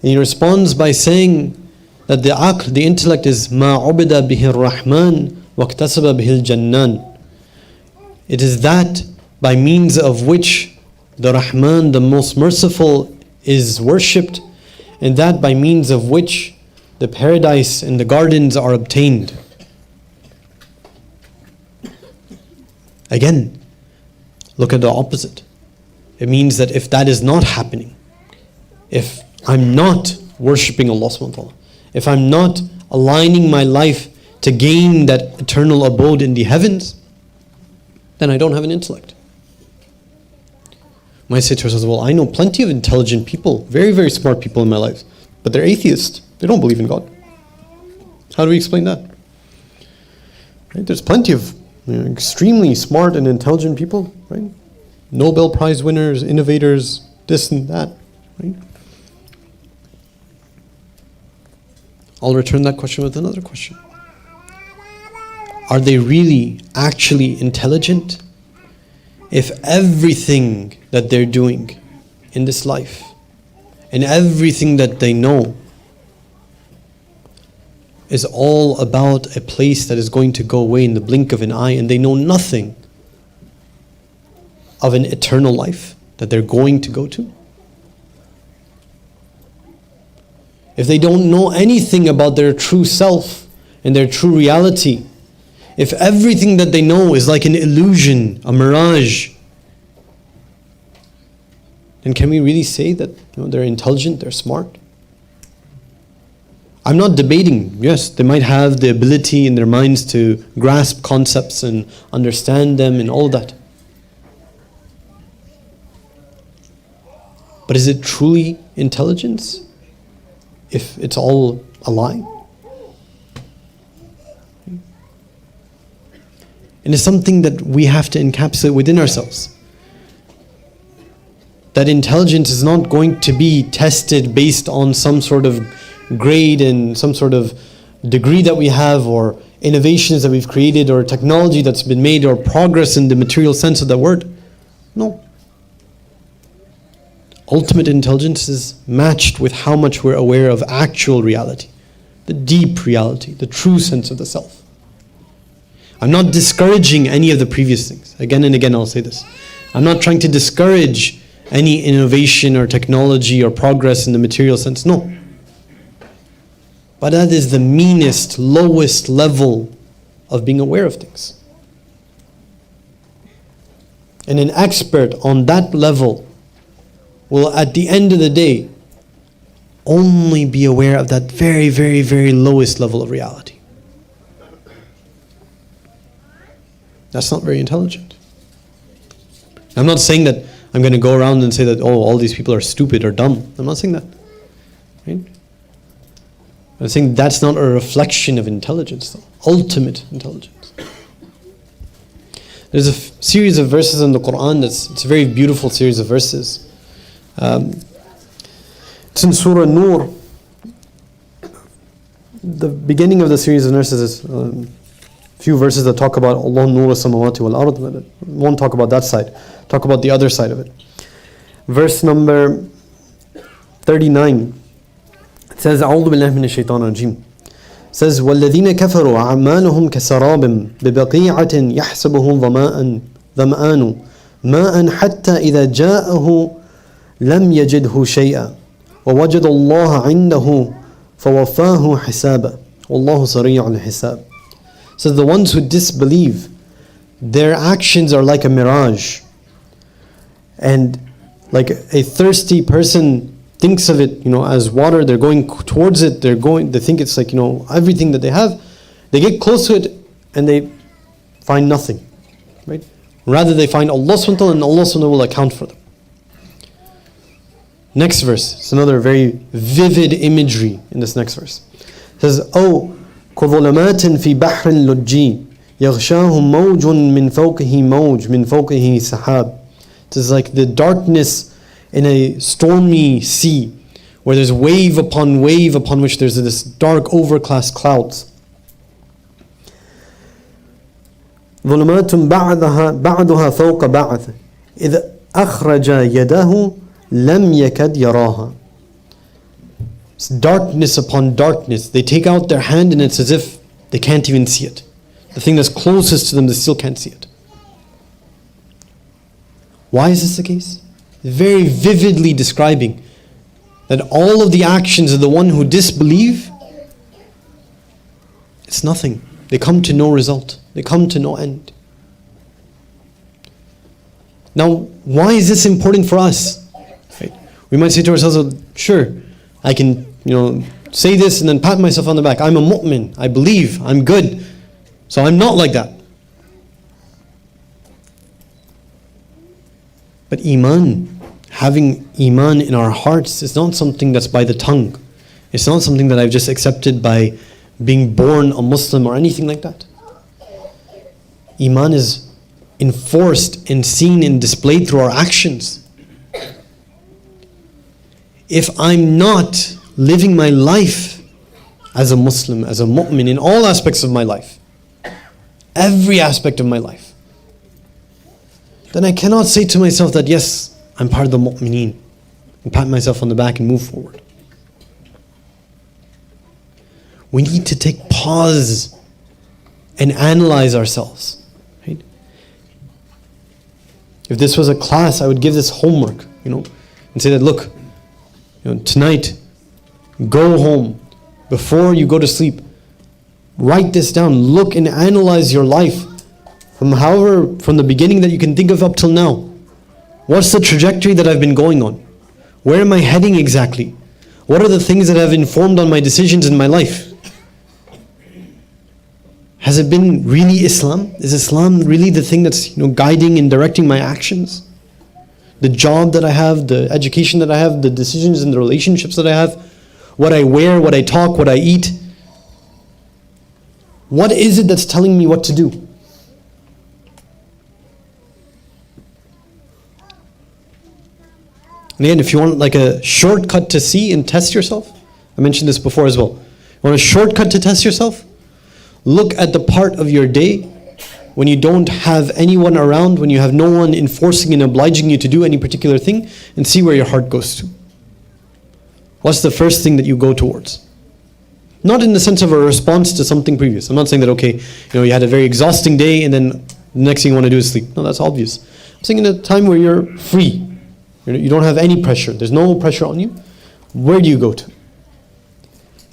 he responds by saying that the aql, the intellect is ma ubida bihi ar-Rahman wa iktasaba bihi al-Jannan. It is that by means of which the Rahman, the most merciful, is worshipped, and that by means of which the paradise and the gardens are obtained. Again, look at the opposite. It means that if that is not happening, if I'm not worshipping Allah subhanahu wa ta'ala, if I'm not aligning my life to gain that eternal abode in the heavens, then I don't have an intellect. We might say to ourselves, well, I know plenty of intelligent people, very, very smart people in my life, but they're atheists. They don't believe in God. How do we explain that? Right? There's plenty of extremely smart and intelligent people, right? Nobel Prize winners, innovators, this and that, right? I'll return that question with another question. Are they really actually intelligent if everything that they're doing in this life and everything that they know is all about a place that is going to go away in the blink of an eye, and they know nothing of an eternal life that they're going to go to? If they don't know anything about their true self and their true reality, if everything that they know is like an illusion, a mirage, then can we really say that they're intelligent, they're smart? I'm not debating. Yes, they might have the ability in their minds to grasp concepts and understand them and all that. But is it truly intelligence if it's all a lie? And it's something that we have to encapsulate within ourselves. That intelligence is not going to be tested based on some sort of grade and some sort of degree that we have, or innovations that we've created, or technology that's been made, or progress in the material sense of that word. No. Ultimate intelligence is matched with how much we're aware of actual reality, the deep reality, the true sense of the self. I'm not discouraging any of the previous things. Again and again I'll say this. I'm not trying to discourage any innovation or technology or progress in the material sense. No. But that is the meanest, lowest level of being aware of things. And an expert on that level will, at the end of the day, only be aware of that very, very, very lowest level of reality. That's not very intelligent. I'm not saying that I'm going to go around and say that, oh, all these people are stupid or dumb. I'm not saying that. Right? I'm saying that's not a reflection of intelligence, though. Ultimate intelligence. There's a series of verses in the Quran it's a very beautiful series of verses. It's in Surah Nur. The beginning of the series of verses is few verses that talk about Allah nur as-samawati wal ard. Won't talk about that side. Talk about the other side of it. Verse number 39. It says, أعوذ بالله من الشيطان الرجيم. It says, وَالَّذِينَ كَفَرُوا أَعْمَالُهُمْ كَسَرَابٍ بِبَقِيعَةٍ يَحْسَبُهُ ظَمَآنُ مَاءً حَتَّى إِذَا جَاءَهُ لَمْ يَجِدْهُ شَيْئًا وَوَجَدَ اللَّهَ عِنْدَهُ فَوَفَّاهُ حِسَابًا وَاللَّهُ سَرِيعُ الْحِسَابِ. So the ones who disbelieve, their actions are like a mirage. And like a thirsty person thinks of it, as water. They're going towards it. They think it's like, everything that they have. They get close to it and they find nothing, right? Rather they find Allah subhanahu wa ta'ala, and Allah subhanahu wa ta'ala will account for them. Next verse. It's another very vivid imagery in this next verse. It says, "Oh, كظلمات في بحر اللجي يغشاه موج من فوقه موج من فوقه سحاب." It is like the darkness in a stormy sea, where there's wave upon which there's this dark overcast clouds. ظلمات بعضها فوق بعض إذ أخرج يده لم يكد يراها. It's darkness upon darkness. They take out their hand and it's as if they can't even see it. The thing that's closest to them, they still can't see it. Why is this the case? Very vividly describing that all of the actions of the one who disbelieve, it's nothing. They come to no result. They come to no end. Now, why is this important for us? Right? We might say to ourselves, well, sure, I can, say this and then pat myself on the back. I'm a mu'min. I believe. I'm good. So I'm not like that. But iman, having iman in our hearts, is not something that's by the tongue. It's not something that I've just accepted by being born a Muslim or anything like that. Iman is enforced and seen and displayed through our actions. If I'm not living my life as a Muslim, as a mu'min, in all aspects of my life, every aspect of my life, then I cannot say to myself that yes, I'm part of the mu'mineen. and pat myself on the back and move forward. We need to take pause and analyze ourselves. Right? If this was a class, I would give this homework, and say that, look, tonight, go home, before you go to sleep, write this down, look and analyze your life from the beginning that you can think of up till now. What's the trajectory that I've been going on? Where am I heading exactly? What are the things that have informed on my decisions in my life? Has it been really Islam? Is Islam really the thing that's guiding and directing my actions? The job that I have, the education that I have, the decisions and the relationships that I have, what I wear, what I talk, what I eat. What is it that's telling me what to do? And again, if you want like a shortcut to see and test yourself, I mentioned this before as well. You want a shortcut to test yourself? Look at the part of your day when you don't have anyone around, when you have no one enforcing and obliging you to do any particular thing, and see where your heart goes to. What's the first thing that you go towards? Not in the sense of a response to something previous. I'm not saying that, okay, you had a very exhausting day and then the next thing you want to do is sleep. No, that's obvious. I'm saying in a time where you're free. You don't have any pressure. There's no pressure on you. Where do you go to?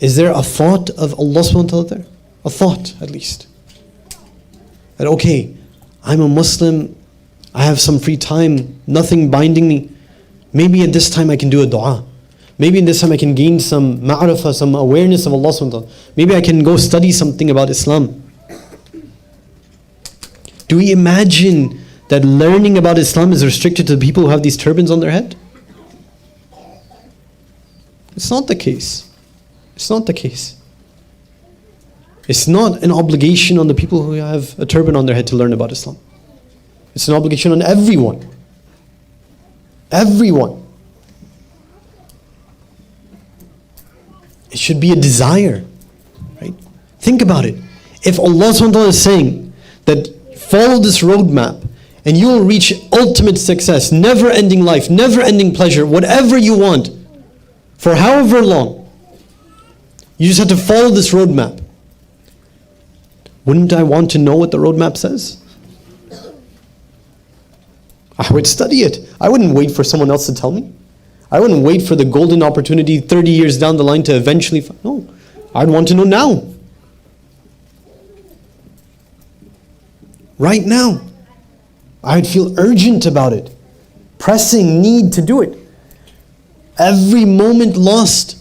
Is there a thought of Allah subhanahu wa ta'ala there? A thought, at least. That, okay, I'm a Muslim, I have some free time, nothing binding me. Maybe at this time I can do a dua. Maybe in this time I can gain some ma'rifah, some awareness of Allah subhanahu wa ta'ala. Maybe I can go study something about Islam. Do we imagine that learning about Islam is restricted to the people who have these turbans on their head? It's not the case. It's not the case. It's not an obligation on the people who have a turban on their head to learn about Islam. It's an obligation on everyone. Everyone. It should be a desire. Right? Think about it. If Allah subhanahu wa ta'ala is saying that follow this roadmap and you will reach ultimate success, never-ending life, never-ending pleasure, whatever you want, for however long, you just have to follow this roadmap. Wouldn't I want to know what the roadmap says? I would study it. I wouldn't wait for someone else to tell me. I wouldn't wait for the golden opportunity 30 years down the line to eventually... No, I'd want to know now. Right now. I'd feel urgent about it. Pressing need to do it. Every moment lost.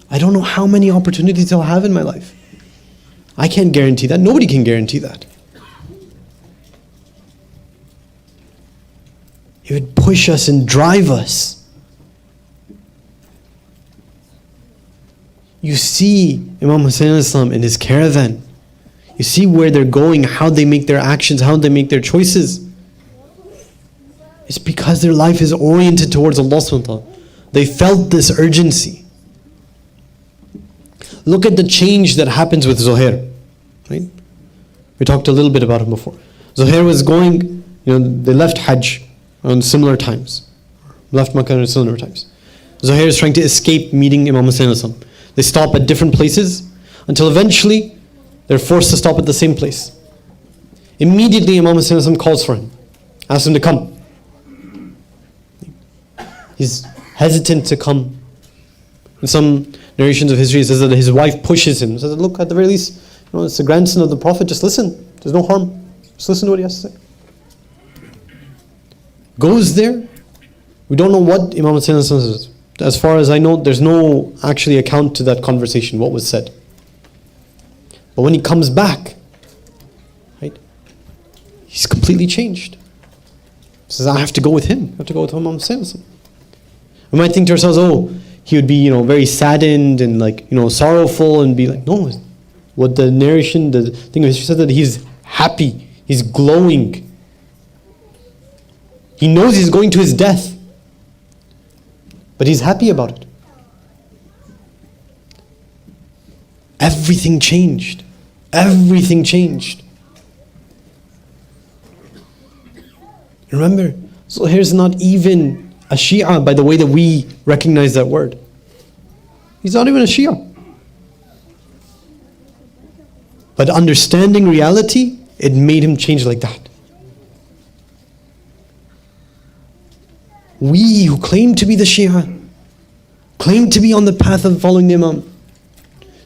I don't know how many opportunities I'll have in my life. I can't guarantee that. Nobody can guarantee that. It would push us and drive us. You see Imam Hussein Islam in his caravan. You see where they're going, how they make their actions, how they make their choices. It's because their life is oriented towards Allah subhanahu wa ta'ala. They felt this urgency. Look at the change that happens with Zuhair. Right? We talked a little bit about him before. Zuhair was going, they left Hajj on similar times. Left Makkah on similar times. Zuhair is trying to escape meeting Imam Hussein Islam. They stop at different places until eventually they're forced to stop at the same place. Immediately Imam Hussein Islam calls for him. Asks him to come. He's hesitant to come. In some narrations of history, it says that his wife pushes him. Says, look, at the very least, it's the grandson of the Prophet, just listen. There's no harm. Just listen to what he has to say. Goes there. We don't know what Imam Hussein says. As far as I know, there's no actually account to that conversation, what was said. But when he comes back, right, he's completely changed. He says, I have to go with him. I have to go with Imam Hussein. We might think to ourselves, oh, he would be, very saddened and sorrowful and be like, no. What the narration, the thing of history said that he's happy, he's glowing. He knows he's going to his death, but he's happy about it. Everything changed. Everything changed. Remember, so here's not even a Shia by the way that we recognize that word. He's not even a Shia. But understanding reality, it made him change like that. We who claim to be the Shia, claim to be on the path of following the Imam,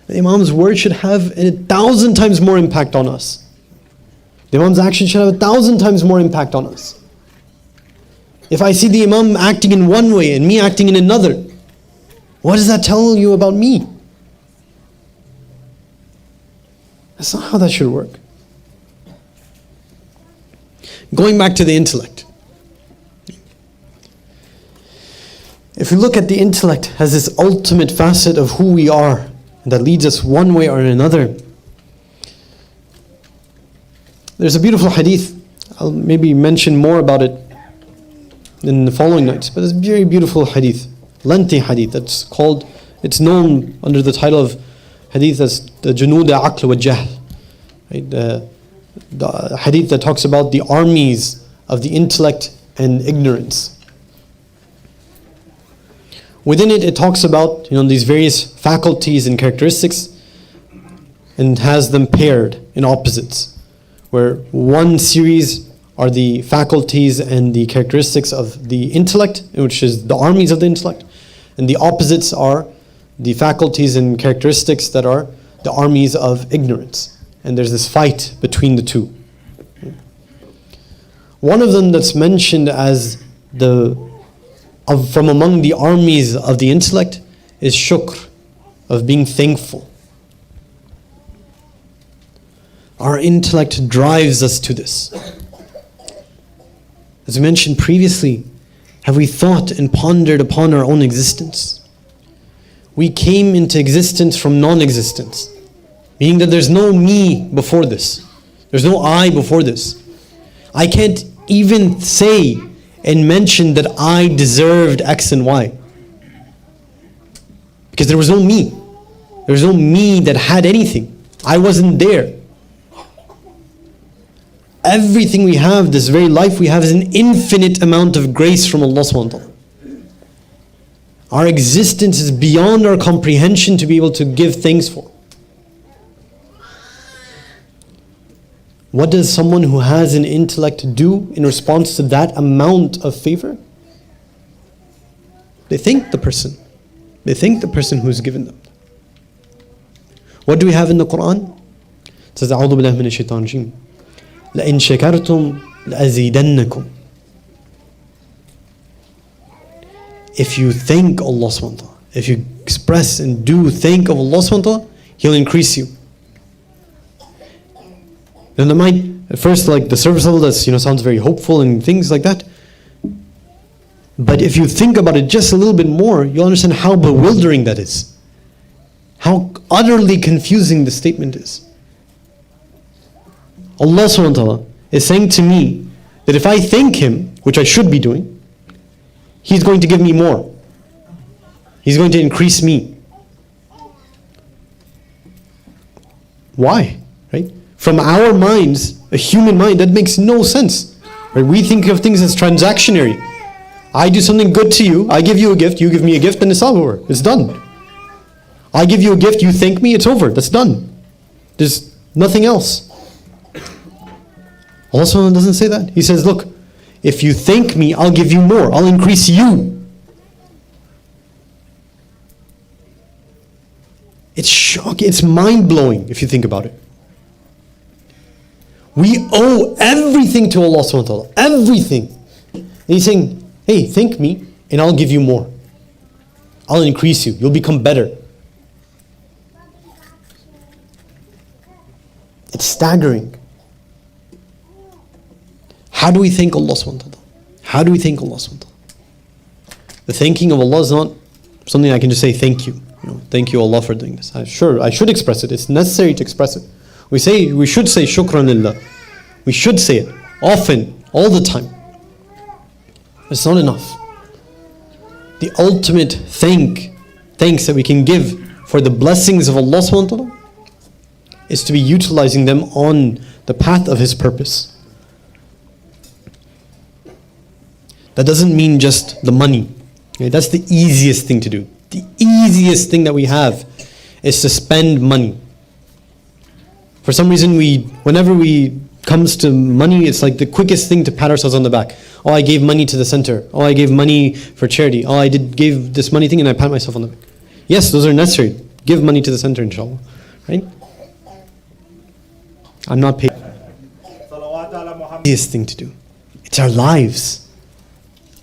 the Imam's word should have 1,000 times more impact on us. The Imam's action should have 1,000 times more impact on us. If I see the Imam acting in one way and me acting in another, what does that tell you about me? That's not how that should work. Going back to the intellect. If we look at the intellect as this ultimate facet of who we are, that leads us one way or another, there's a beautiful hadith. I'll maybe mention more about it in the following nights, but it's a very beautiful hadith, lengthy hadith, it's known under the title of hadith as the Junud al-Aql wa Jahl, right? The hadith that talks about the armies of the intellect and ignorance. Within it, it talks about these various faculties and characteristics, and has them paired in opposites, where one series are the faculties and the characteristics of the intellect, which is the armies of the intellect, and the opposites are the faculties and characteristics that are the armies of ignorance. And there's this fight between the two. One of them that's mentioned as from among the armies of the intellect is shukr, of being thankful. Our intellect drives us to this. As we mentioned previously, have we thought and pondered upon our own existence? We came into existence from non-existence, meaning that there's no me before this. There's no I before this. I can't even say and mention that I deserved X and Y, because there was no me. There was no me that had anything. I wasn't there. Everything we have, this very life we have, is an infinite amount of grace from Allah subhanahu wa ta'ala. Our existence is beyond our comprehension to be able to give thanks for. What does someone who has an intellect do in response to that amount of favor? They thank the person. They thank the person who's given them. What do we have in the Quran? It says, أعوذ بالله من الشيطان الرجيم. لئن شكرتم لأزيدنكم. If you thank Allah subhanahu wa ta'ala, if you express and do thank of Allah subhanahu wa ta'ala, He'll increase you. And the mind, at first, like the surface level, that's sounds very hopeful and things like that. But if you think about it just a little bit more, you'll understand how bewildering that is. How utterly confusing the statement is. Allah subhanahu wa ta'ala is saying to me that if I thank Him, which I should be doing, He's going to give me more. He's going to increase me. Why? Right? From our minds, a human mind, that makes no sense. Right? We think of things as transactionary. I do something good to you, I give you a gift, you give me a gift, and it's over. It's done. I give you a gift, you thank me, it's over. That's done. There's nothing else. Allah subhanahu wa ta'ala doesn't say that. He says, look, if you thank me, I'll give you more. I'll increase you. It's shocking. It's mind-blowing if you think about it. We owe everything to Allah subhanahu wa ta'ala. Everything. And He's saying, hey, thank me and I'll give you more. I'll increase you. You'll become better. It's staggering. How do we thank Allah subhanahu wa ta'ala? How do we thank Allah subhanahu wa ta'ala? The thanking of Allah is not something I can just say thank you. Thank you Allah for doing this. I should express it. It's necessary to express it. We should say shukran lillah. We should say it often, all the time. It's not enough. The ultimate thanks that we can give for the blessings of Allah subhanahu wa ta'ala is to be utilizing them on the path of His purpose. That doesn't mean just the money. Okay, that's the easiest thing to do. The easiest thing that we have is to spend money. For some reason, whenever we comes to money, it's like the quickest thing to pat ourselves on the back. Oh, I gave money to the center. Oh, I gave money for charity. Oh, gave this money thing, and I pat myself on the back. Yes, those are necessary. Give money to the center, inshallah. Right? I'm not paying. Easiest thing to do. It's our lives.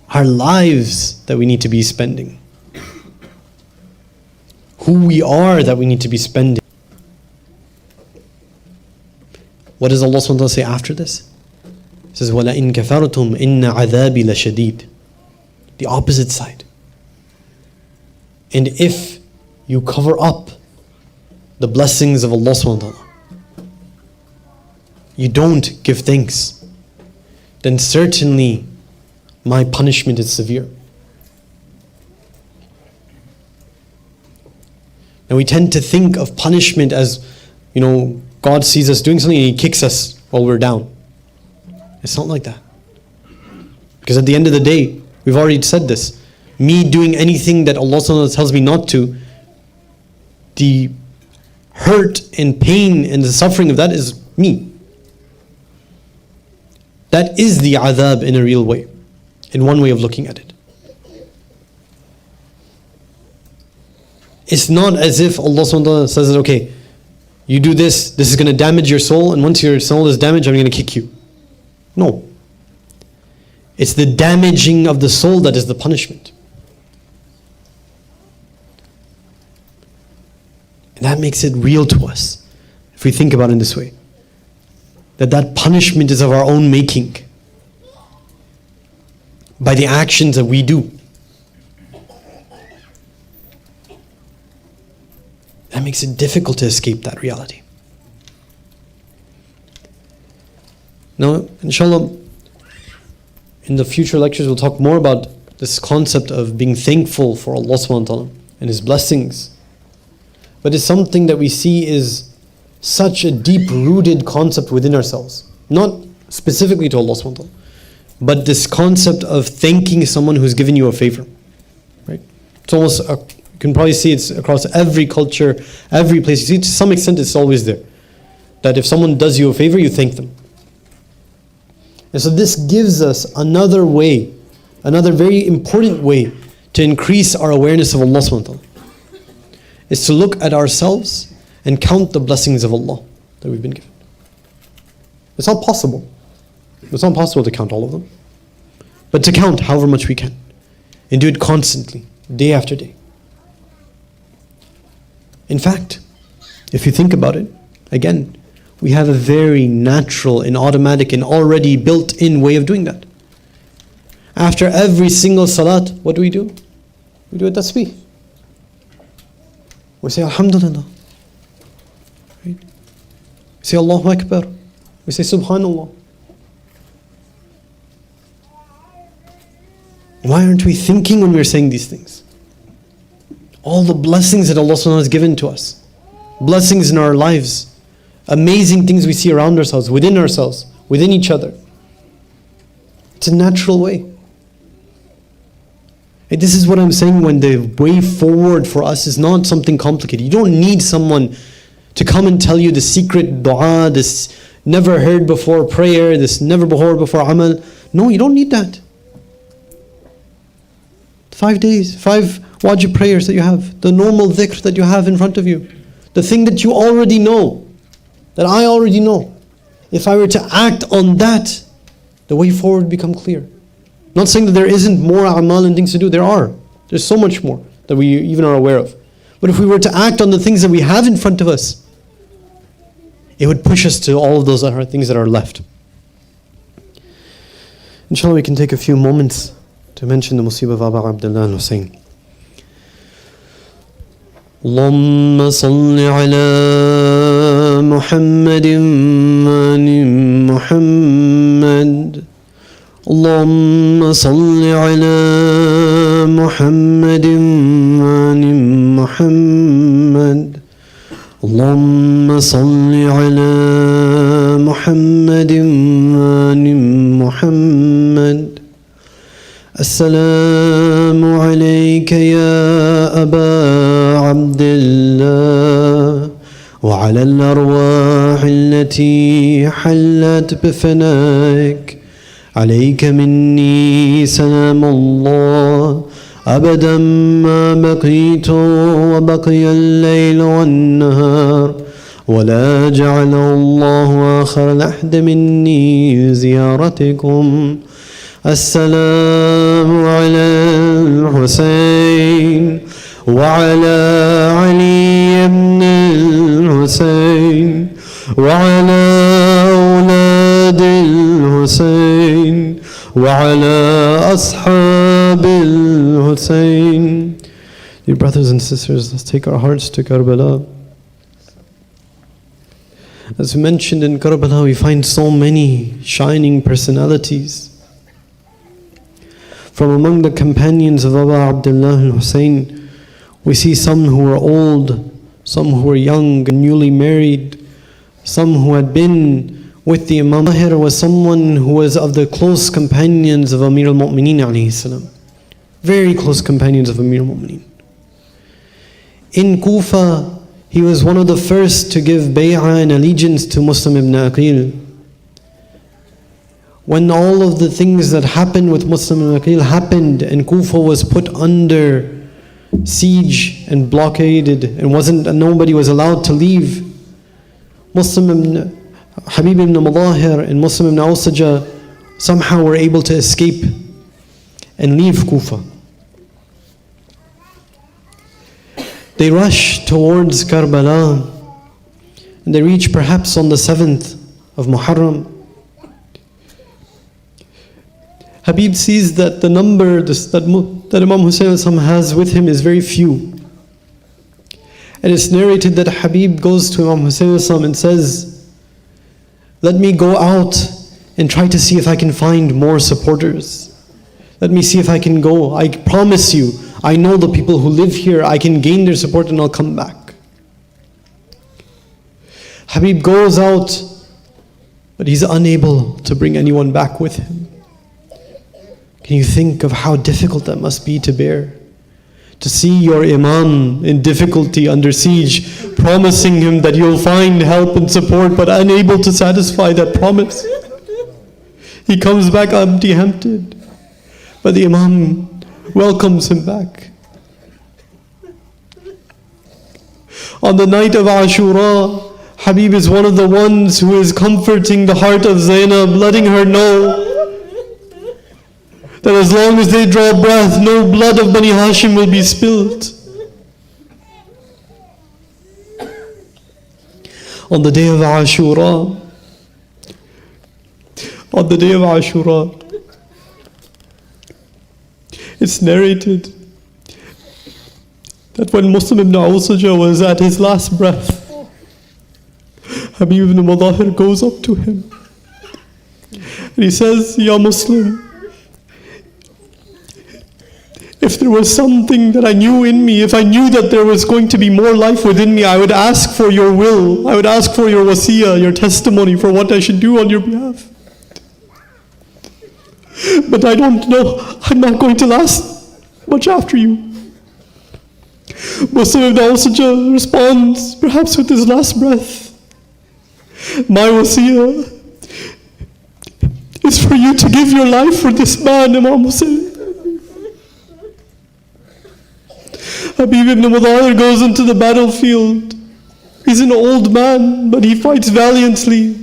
Our lives that we need to be spending. Who we are that we need to be spending. What does Allah SWT say after this? He says, وَلَئِن كَفَرْتُمْ إِنَّ عَذَابِ لَشَدِيدٌ. The opposite side. And if you cover up the blessings of Allah SWT, you don't give thanks, then certainly my punishment is severe. And we tend to think of punishment as, God sees us doing something and He kicks us while we're down. It's not like that. Because at the end of the day, we've already said this. Me doing anything that Allah tells me not to, the hurt and pain and the suffering of that is me. That is the adhab in a real way, in one way of looking at it. It's not as if Allah SWT says, okay, you do this is going to damage your soul, and once your soul is damaged, I'm going to kick you. No. It's the damaging of the soul that is the punishment. And that makes it real to us, if we think about it in this way. That punishment is of our own making, by the actions that we do. That makes it difficult to escape that reality. Now, inshallah, in the future lectures we'll talk more about this concept of being thankful for Allah subhanahu wa ta'ala and His blessings. But it's something that we see is such a deep-rooted concept within ourselves. Not specifically to Allah subhanahu wa ta'ala, but this concept of thanking someone who's given you a favor. Right? It's almost you can probably see it's across every culture, every place. You see, to some extent it's always there. That if someone does you a favor, you thank them. And so this gives us another way, another very important way to increase our awareness of Allah subhanahu wa ta'ala. Is to look at ourselves and count the blessings of Allah that we've been given. It's not possible. It's not possible to count all of them. But to count however much we can. And do it constantly, day after day. In fact, if you think about it, again, we have a very natural and automatic and already built-in way of doing that. After every single salat, what do? We do a tasbih. We say Alhamdulillah. Right? We say Allahu Akbar. We say Subhanallah. Why aren't we thinking when we're saying these things? All the blessings that Allah has given to us. Blessings in our lives. Amazing things we see around ourselves, within each other. It's a natural way. And this is what I'm saying, when the way forward for us is not something complicated. You don't need someone to come and tell you the secret dua, this never heard before prayer, this never heard before amal. No, you don't need that. 5 days, 5 wajib prayers that you have, the normal dhikr that you have in front of you, the thing that you already know, that I already know. If I were to act on that, the way forward would become clear. Not saying that there isn't more amal and things to do. There are. There's so much more that we even are aware of. But if we were to act on the things that we have in front of us, it would push us to all of those other things that are left. Inshallah, we can take a few moments to mention the Musibah of Aba Abdullah al-Hussein. اللهم صل على محمد وآل محمد اللهم صل على محمد وآل محمد اللهم صل على محمد وآل محمد السلام عليك يا أبا عبد الله وعلى الأرواح التي حلت بفنائك عليك مني سلام الله أبدا ما بقيت وبقي الليل والنهار ولا جعله الله آخر لحد مني زيارتكم. السلام على الحسين وعلى علي بن الحسين وعلى أولاد الحسين وعلى أصحاب الحسين. Dear brothers and sisters, let's take our hearts to Karbala. As we mentioned, in Karbala we find so many shining personalities. From among the companions of Abu Abdullah al-Hussein, we see some who were old, some who were young and newly married, some who had been with the Imam. Tahir was someone who was of the close companions of Amir al-Mu'mineen alayhi salam. Very close companions of Amir al-Mu'mineen. In Kufa, he was one of the first to give bay'ah and allegiance to Muslim ibn Aqil. When all of the things that happened with Muslim ibn Aqil happened and Kufa was put under siege and blockaded and nobody was allowed to leave, Muslim ibn Habib ibn Mudahir and Muslim ibn Awsaja somehow were able to escape and leave Kufa. They rush towards Karbala and they reach perhaps on the 7th of Muhurram. Habib sees that the number that Imam Hussein has with him is very few. And it's narrated that Habib goes to Imam Hussein and says, "Let me go out and try to see if I can find more supporters. Let me see if I can go. I promise you, I know the people who live here. I can gain their support and I'll come back." Habib goes out, but he's unable to bring anyone back with him. Can you think of how difficult that must be to bear? To see your Imam in difficulty under siege, promising him that you'll find help and support, but unable to satisfy that promise. He comes back empty-handed, but the Imam welcomes him back. On the night of Ashura, Habib is one of the ones who is comforting the heart of Zainab, letting her know that as long as they draw breath, no blood of Bani Hashim will be spilled. On the day of Ashura, it's narrated that when Muslim ibn Awsaja was at his last breath, Habib ibn Mudahir goes up to him and he says, "Ya Muslim, if there was something that I knew in me, if I knew that there was going to be more life within me, I would ask for your will. I would ask for your wasiyah, your testimony for what I should do on your behalf. But I don't know, I'm not going to last much after you." Muslim ibn Awsaja responds, perhaps with his last breath, "My wasiyah is for you to give your life for this man, Imam Hussein." Habib ibn Mudahir goes into the battlefield. He's an old man, but he fights valiantly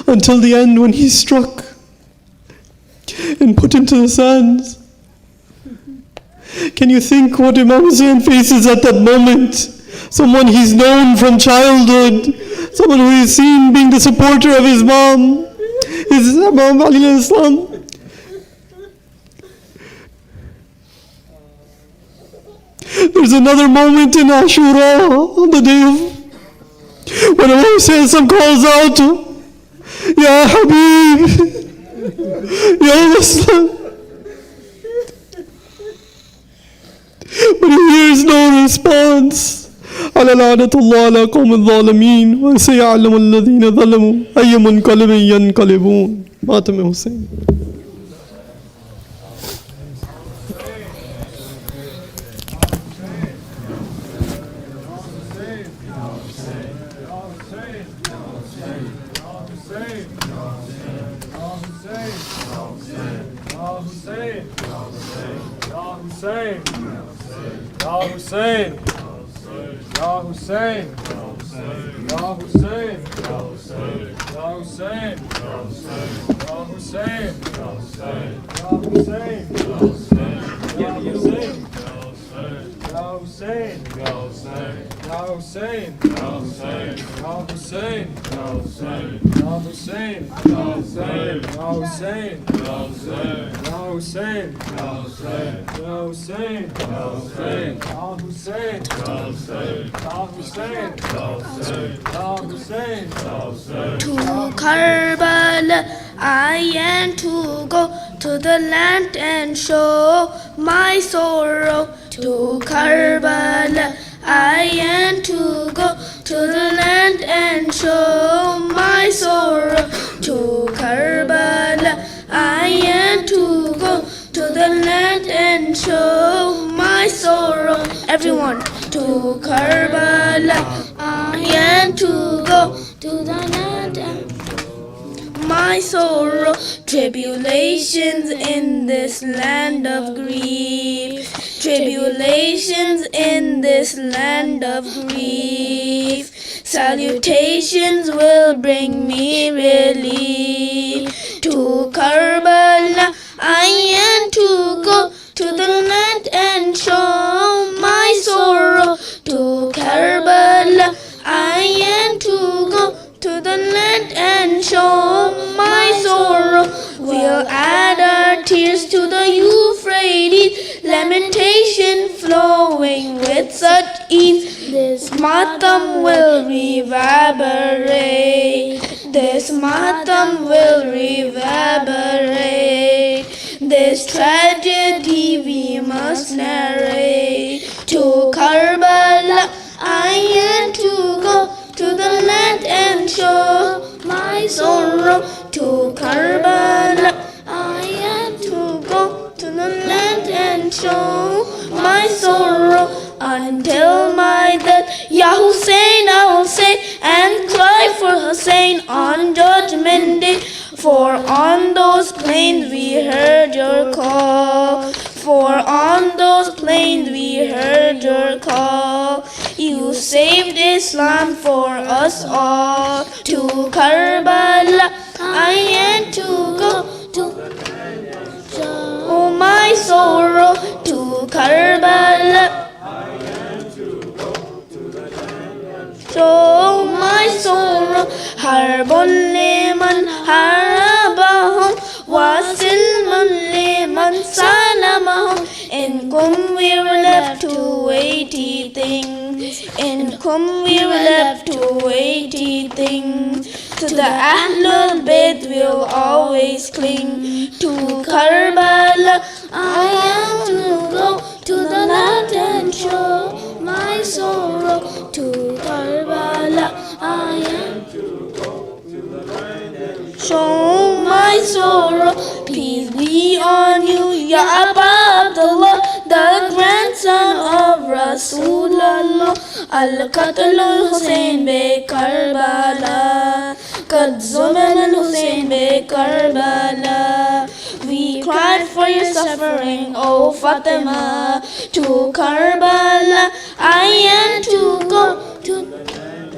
until the end, when he's struck and put into the sands. Can you think what Imam Hussein faces at that moment? Someone he's known from childhood, someone who he's seen being the supporter of his mom, his Imam Ali al-Islam. There's another moment in Ashura, on the day of, when Imam Hussein calls out, "Ya Habib, Ya Muslim." But he hears no response. على لعنة الله على قوم الظالمين وسيعلم الذين ظلموا أي منقلب ينقلبون. Matam Hussein. To Karbala I yearn to go, to the land and show my sorrow. To Karbala I yearn to go, to the land and show my sorrow. To Karbala I yearn to go, to the land and show my sorrow. Everyone, to Karbala I yearn to go, to the land and my sorrow. Tribulations in this land of grief, tribulations in this land of grief. Salutations will bring me relief. To Karbala I yearn to go, to the land and show my sorrow. To Karbala I yearn to go, to the land and show my sorrow. We'll add our tears to the Euphrates, lamentation flowing with such ease. This matam will reverberate, this matam will reverberate. This tragedy we must narrate. To Karbala I yearn to go, to the land and show my sorrow. To Karbala I yearn to go, to the land and show my sorrow. Until my death, Ya Hussein I'll say and cry for Hussein on Judgment Day. For on those plains we heard your call, for on those plains we heard your call. You saved Islam for us all. To Karbala I yearn to go, to show my sorrow. To Karbala show my sorrow. Harbun liman harabahum wa silman liman salamahum. In Kum we were left to weighty things, in Kum we were left to weighty things. To the Ahlul Bayt we'll always cling. To Karbala I am to go, to the land and show my sorrow. To Karbala I am to go, to the land and show my sorrow. Peace be on you, Ya Aba Abdullah, the grandson of Rasulullah. Al-Qatl al-Hussein be Karbala, Qad Zuman al-Hussein be Karbala. We cried for your suffering, O Fatima. To Karbala I yearn to go, to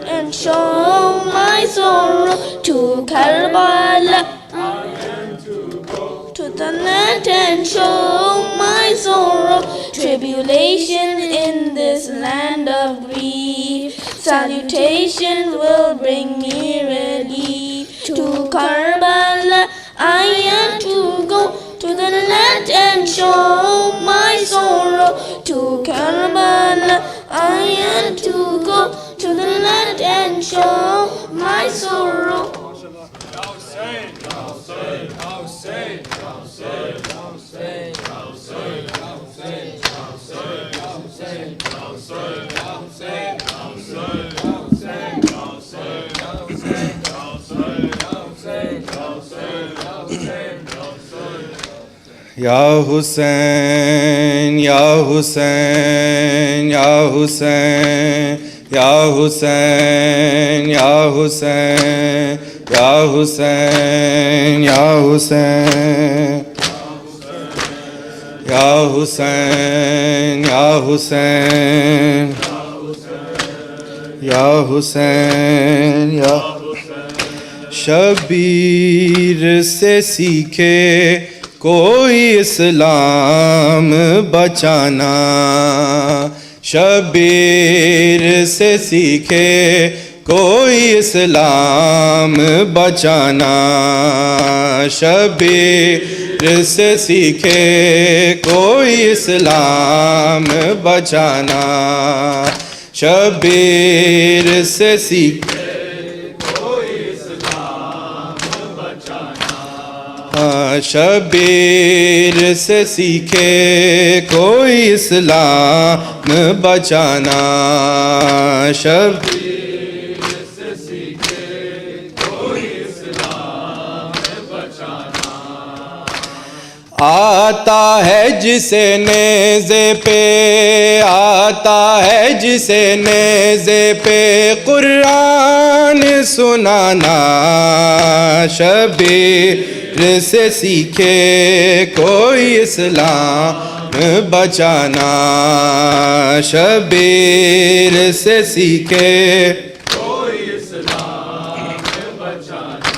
and show my sorrow. To Karbala I yearn to go, to the land and show my sorrow. Tribulation in this land of grief, salutation will bring me relief. To Karbala I yearn to go, to the land and show my sorrow. To Karbala I yearn to go, to the land and show my sorrow. یا حسین یا حسین یا حسین یا حسین یا حسین یا حسین یا حسین یا حسین یا حسین یا حسین یا شبیر سے سیکھے کوئی اسلام بچانا، شبیر سے سیکھے کوئی اسلام بچانا، شبیر سے سیکھے کوئی اسلام بچانا، شبیر سے سیکھے شبیر سے سیکھے کوئی اسلام بچانا، شبیر سے سیکھے کوئی اسلام بچانا، آتا ہے جسے نیزے پہ، آتا ہے جسے نیزے پہ قرآن سنانا، شبیر سے سیکھے کوئی اسلام بچانا، شبیر سے سیکھے کوئی اسلام بچانا،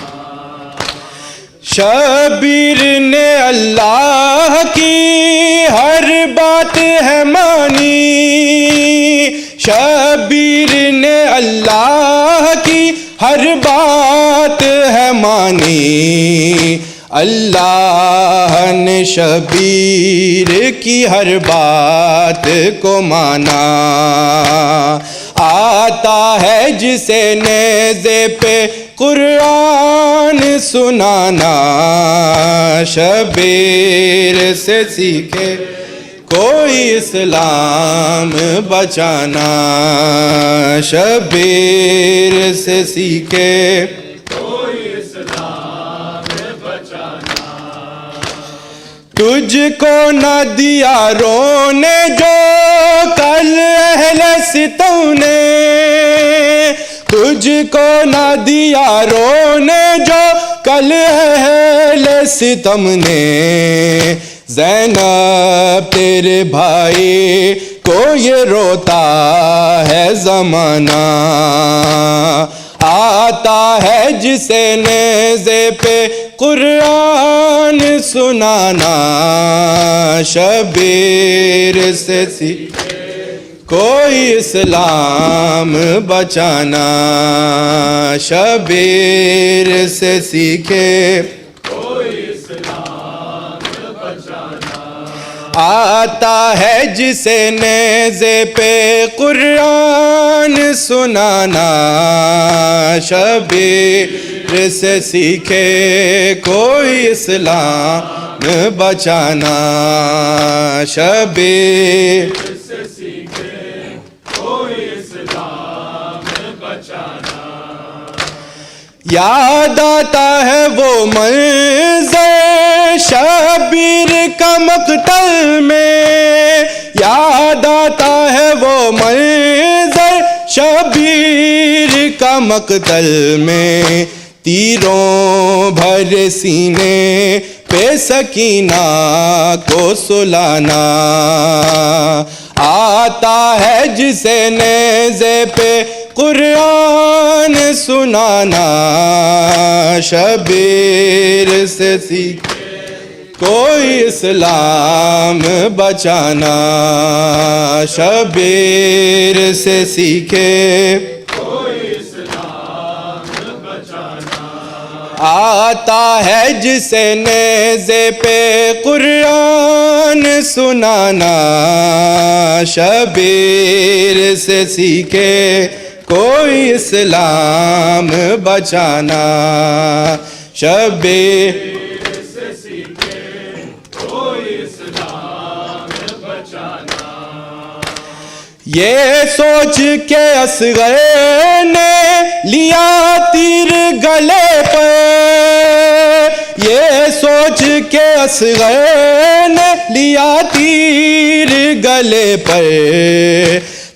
شبیر نے اللہ کی ہر بات ہے مانی، شبیر نے اللہ کی ہر بات ہے مانی، اللہ نے شبیر کی ہر بات کو مانا، آتا ہے جسے نیزے پہ قرآن سنانا، شبیر سے سیکھے کوئی اسلام بچانا، شبیر سے سیکھے کوئی اسلام بچانا، تجھ کو نہ دیا رونے جو کل اہل ستم نے، تجھ کو نہ دیا رونے جو کل اہل ستم نے، زینب تیرے بھائی کو یہ روتا ہے زمانہ، آتا ہے جسے نیزے پہ قرآن سنانا، شبیر سے سیکھے کوئی اسلام بچانا، شبیر سے سیکھے کوئی اسلام بچانا، آتا ہے جسے نیزے پہ قرآن سنانا، شبیر سے سیکھے کوئی اسلام بچانا، شبیر سے سیکھے کوئی اسلام بچانا، یاد آتا ہے وہ منظر شبیر کا مقتل میں، یاد آتا ہے وہ منظر شبیر کا مقتل میں، تیروں بھر سینے پہ سکینہ کو سلانا، آتا ہے جسے نیزے پہ قرآن سنانا، شبیر سے سیکھے کوئی اسلام بچانا، شبیر سے سیکھے کوئی اسلام بچانا، آتا ہے جسے نیزے پہ قرآن سنانا، شبیر سے سیکھے کوئی اسلام بچانا، شبیر سے سیکھے کوئی اسلام بچانا، یہ سوچ کے اصغر نے لیا تیر گلے پر، ये सोच के असग़र ने लिया तीर गले पर,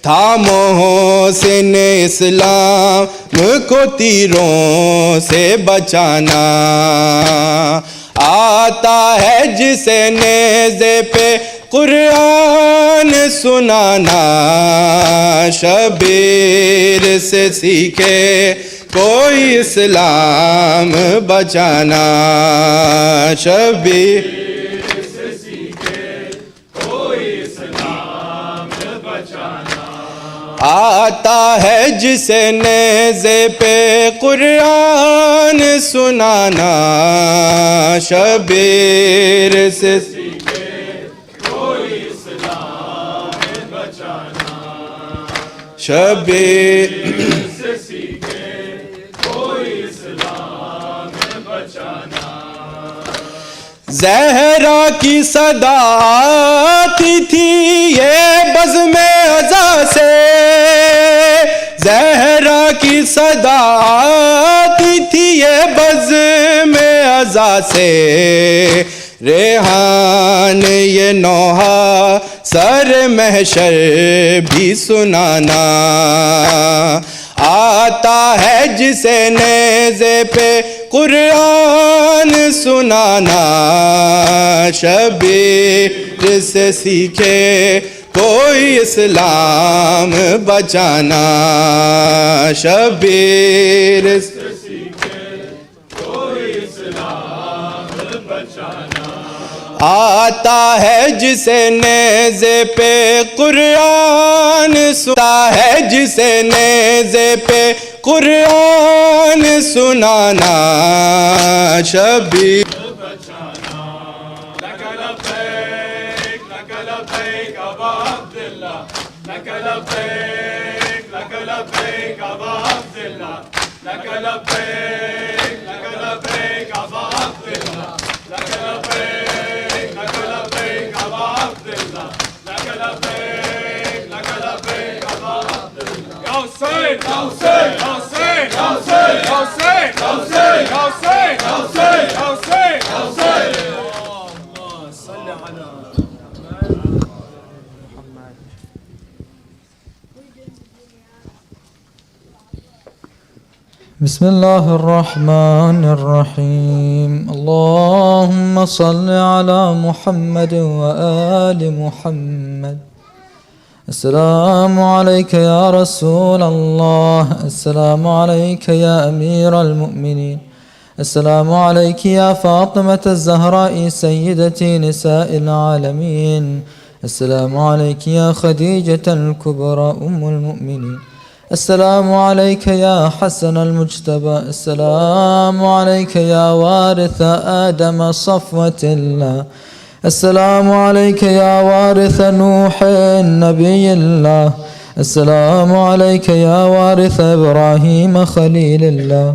था मोहसिन इस्लाम को तीरों से बचाना। आता है जिसे नेज़े पे कुरान सुनाना, शबीर से सीखे कोई इस्लाम बचाना। शबीर से सीखे कोई इस्लाम बचाना। आता है जिसे नेज़े पे कुरान सुनाना, शबीर से सीखे कोई इस्लाम बचाना। शबीर से सीखे कोई इस्लाम बचाना। ज़हरा की सदा आती थी ये बज़्म अज़ा से, ज़हरा की सदा आती थी ये बज़्म अज़ा से। रेहान ये नौहा सर महशर भी सुनाना। आता है जिसे नेज़े पे कुरान सुनाना, शबीर से सीखे कोई इस्लाम बचाना। शबीर से सीखे कोई इस्लाम बचाना। आता है जिसे नेज़े पे कुरान सुनता है, जिसे नेज़े पे कुरान सुनाना, शबीर बचाना। लक लब्बैक लक लब्बैक अबा अब्दुल्लाह, लक लब्बैक अबा अब्दुल्लाह, लक लब्बैक अबा अब्दुल्लाह, लक लब्बैक अबा अब्दुल्लाह, लक लब्बैक अबा अब्दुल्लाह। या हुसैन या हुसैन या हुसैन या हुसैन या हुसैन या हुसैन या हुसैन या हुसैन या हुसैन या हुसैन। अल्लाह सल्ली अला मुहम्मद। बिस्मिल्लाहिर रहमानिर रहीम। अल्लाहुम्मा सल्लि अला मुहम्मद व आलि मुहम्मद। अस्सलामु अलैका या रसूल अल्लाह, अस्सलामु अलैका या अमीर अलमुमिनीन, अस्सलामु अलैकी या फातिमत ज़हराई सय्यदती निसाइल आलमीन, अस्सलामु अलैकी या खदीजतल कुबरा उम्मुल मुमिनीन, अस्सलामु अलैका या हसन अलमुज्तबा, अस्सलामु अलैका या वारिथ आदम सफ़वतिल्लाह, अस्सलामु अलैका या वारिथ नूह नबीयिल्लाह, अस्सलामु अलैका या वारिथ इब्राहीम खलीलिल्लाह,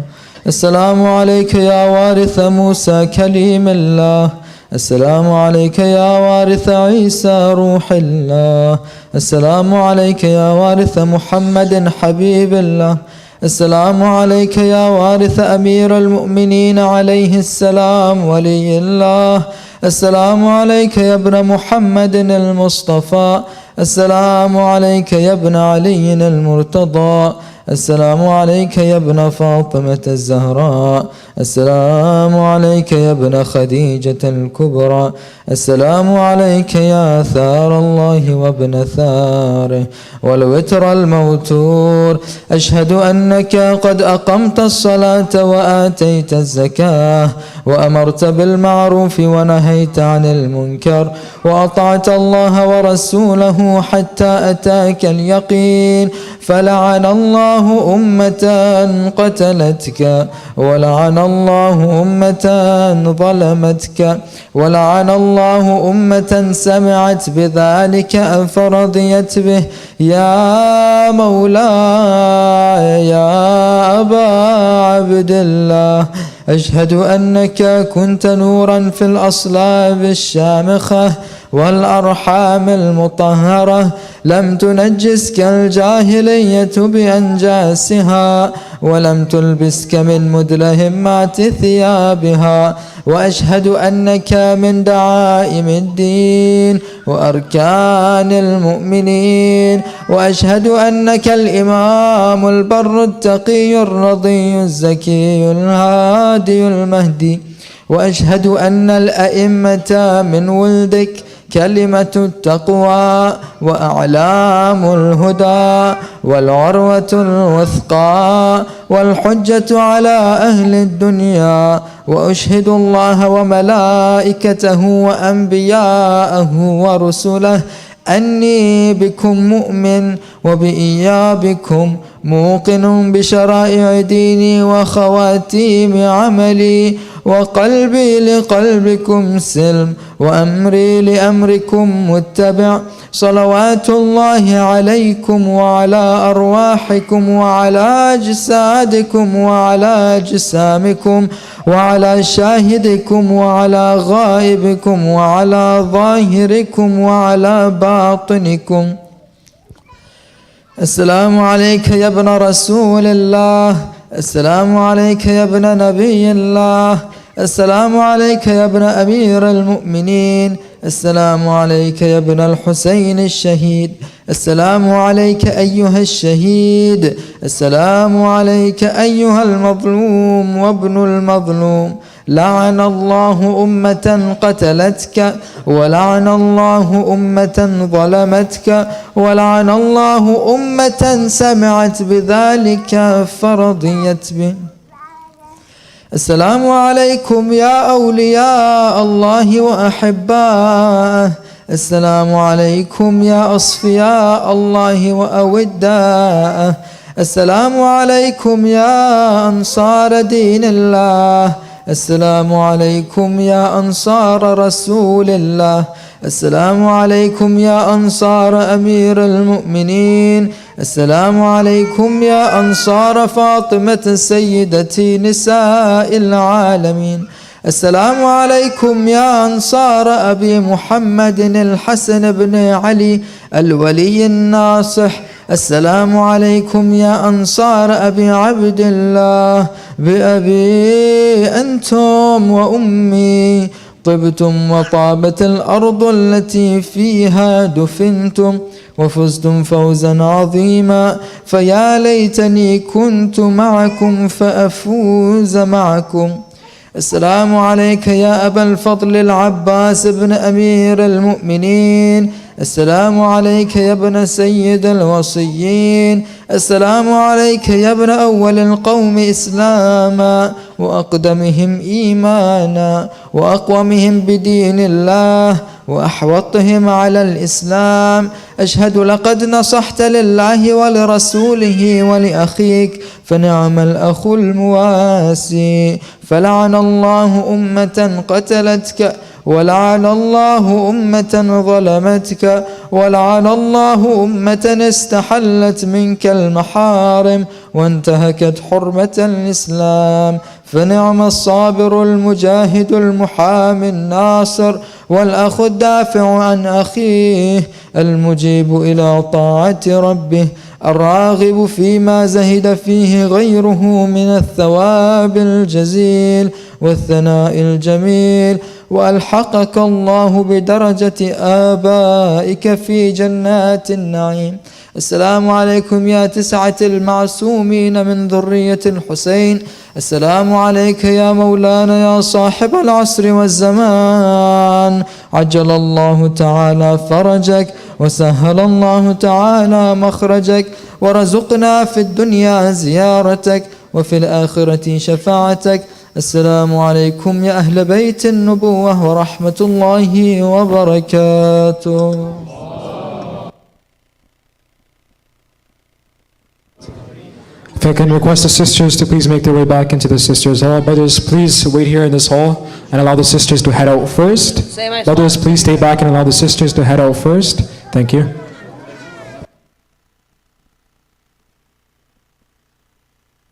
अस्सलामु अलैका या वारिथ मूसा कलीमिल्लाह, अस्सलामु अलैका या वारिथ ईसा रूहिल्लाह, अस्सलामु अलैका या वारिथ मुहम्मदिन हबीबिल्लाह, अस्सलामु अलैका या वारिथ अमीरुल मुमिनीन अलैहिस्सलाम वलियिल्लाह, अस्सलामु अलैका या इब्न मुहम्मदिन अल-मुस्तफ़ा, अस्सलामु अलैका या इब्न अलीय्यिन अल-मुर्तज़ा, अस्सलामु अलैका या इब्न फ़ातिमत अज़-ज़हरा, अस्सलामु अलैका या इब्न खदीजतल कुबरा, अस्सलामु अलैका या थारल्लाहि व इब्न थारिह वल वित्रल मौतूर। अशहदु अन्नका क़द अक़मत अस्सलात व आतैत अज़्ज़काह व अमरत बिल मअरूफ़ व नहैत अनिल मुनकर व अतअत अल्लाह व रसूलहु हत्ता अताकल यक़ीन। फलअन अल्लाहु उम्मतन क़तलतका वलअन अल्लाहु उम्मतन ज़लमतका वलअन अल्लाहु उम्मतन समिअत बिज़ालिका फ़रदियत बिह। या मौलाय या अबा अब्दिल्लाह, अशहदु अन्नका कुन्त नूरन फ़िल अस्लाब अश-शामिख़ह والأرحام المطهرة لم تنجسك الجاهلية بأنجاسها ولم تلبسك من مدلهمات ثيابها وأشهد أنك من دعائم الدين وأركان المؤمنين وأشهد أنك الإمام البر التقي الرضي الزكي الهادي المهدي وأشهد أن الأئمة من ولدك كلمة التقوى وأعلام الهدى والعروة الوثقى والحجة على أهل الدنيا وأشهد الله وملائكته وأنبياءه ورسله أني بكم مؤمن وبإيابكم موقن بشرائع ديني وخواتيم عملي وقلبي لقلبكم سلم وأمري لأمركم متبع صلوات الله عليكم وعلى أرواحكم وعلى أجسادكم وعلى أجسامكم وعلى شاهدكم وعلى غائبكم وعلى ظاهركم وعلى باطنكم. السلام عليك يا ابن رسول الله، السلام عليك يا ابن نبي الله، السلام عليك يا ابن أمير المؤمنين، السلام عليك يا ابن الحسين الشهيد، السلام عليك أيها الشهيد، السلام عليك أيها المظلوم وابن المظلوم. لعن الله أمة قتلتك ولعن الله أمة ظلمتك ولعن الله أمة سمعت بذلك فرضيت به. السلام عليكم يا أولياء الله وأحباءه، السلام عليكم يا أصفياء الله وأوداءه، السلام عليكم يا أنصار دين الله، السلام عليكم يا أنصار رسول الله، السلام عليكم يا أنصار أمير المؤمنين، السلام عليكم يا أنصار فاطمة سيدة نساء العالمين، السلام عليكم يا أنصار أبي محمد الحسن بن علي الولي الناصح، السلام عليكم يا أنصار أبي عبد الله، بأبي أنتم وأمي طبتم وطابت الأرض التي فيها دفنتم وفزتم فوزا عظيما، فيا ليتني كنت معكم فأفوز معكم. السلام عليك يا أبا الفضل العباس بن أمير المؤمنين، السلام عليك يا ابن سيد الوصيين، السلام عليك يا ابن أول القوم إسلاما وأقدمهم إيمانا وأقومهم بدين الله وأحوطهم على الإسلام. أشهد لقد نصحت لله ولرسوله ولأخيك فنعم الأخ المواسي، فلعن الله أمة قتلتك ولعن الله أمة ظلمتك ولعن الله أمة استحلت منك المحارم وانتهكت حرمة الإسلام، فنعم الصابر المجاهد المحامي الناصر والأخ الدافع عن أخيه المجيب إلى طاعة ربه الراغب فيما زهد فيه غيره من الثواب الجزيل والثناء الجميل، وألحقك الله بدرجة آبائك في جنات النعيم. السلام عليكم يا تسعة المعصومين من ذرية الحسين، السلام عليك يا مولانا يا صاحب العصر والزمان، عجل الله تعالى فرجك وسهل الله تعالى مخرجك ورزقنا في الدنيا زيارتك وفي الآخرة شفاعتك. السلام عليكم يا أهل بيت النبوة ورحمة الله وبركاته. If I can request the sisters to please make their way back into the sisters' hall. Brothers, please wait here in this hall and allow the sisters to head out first. Brothers, please stay back and allow the sisters to head out first. Thank you.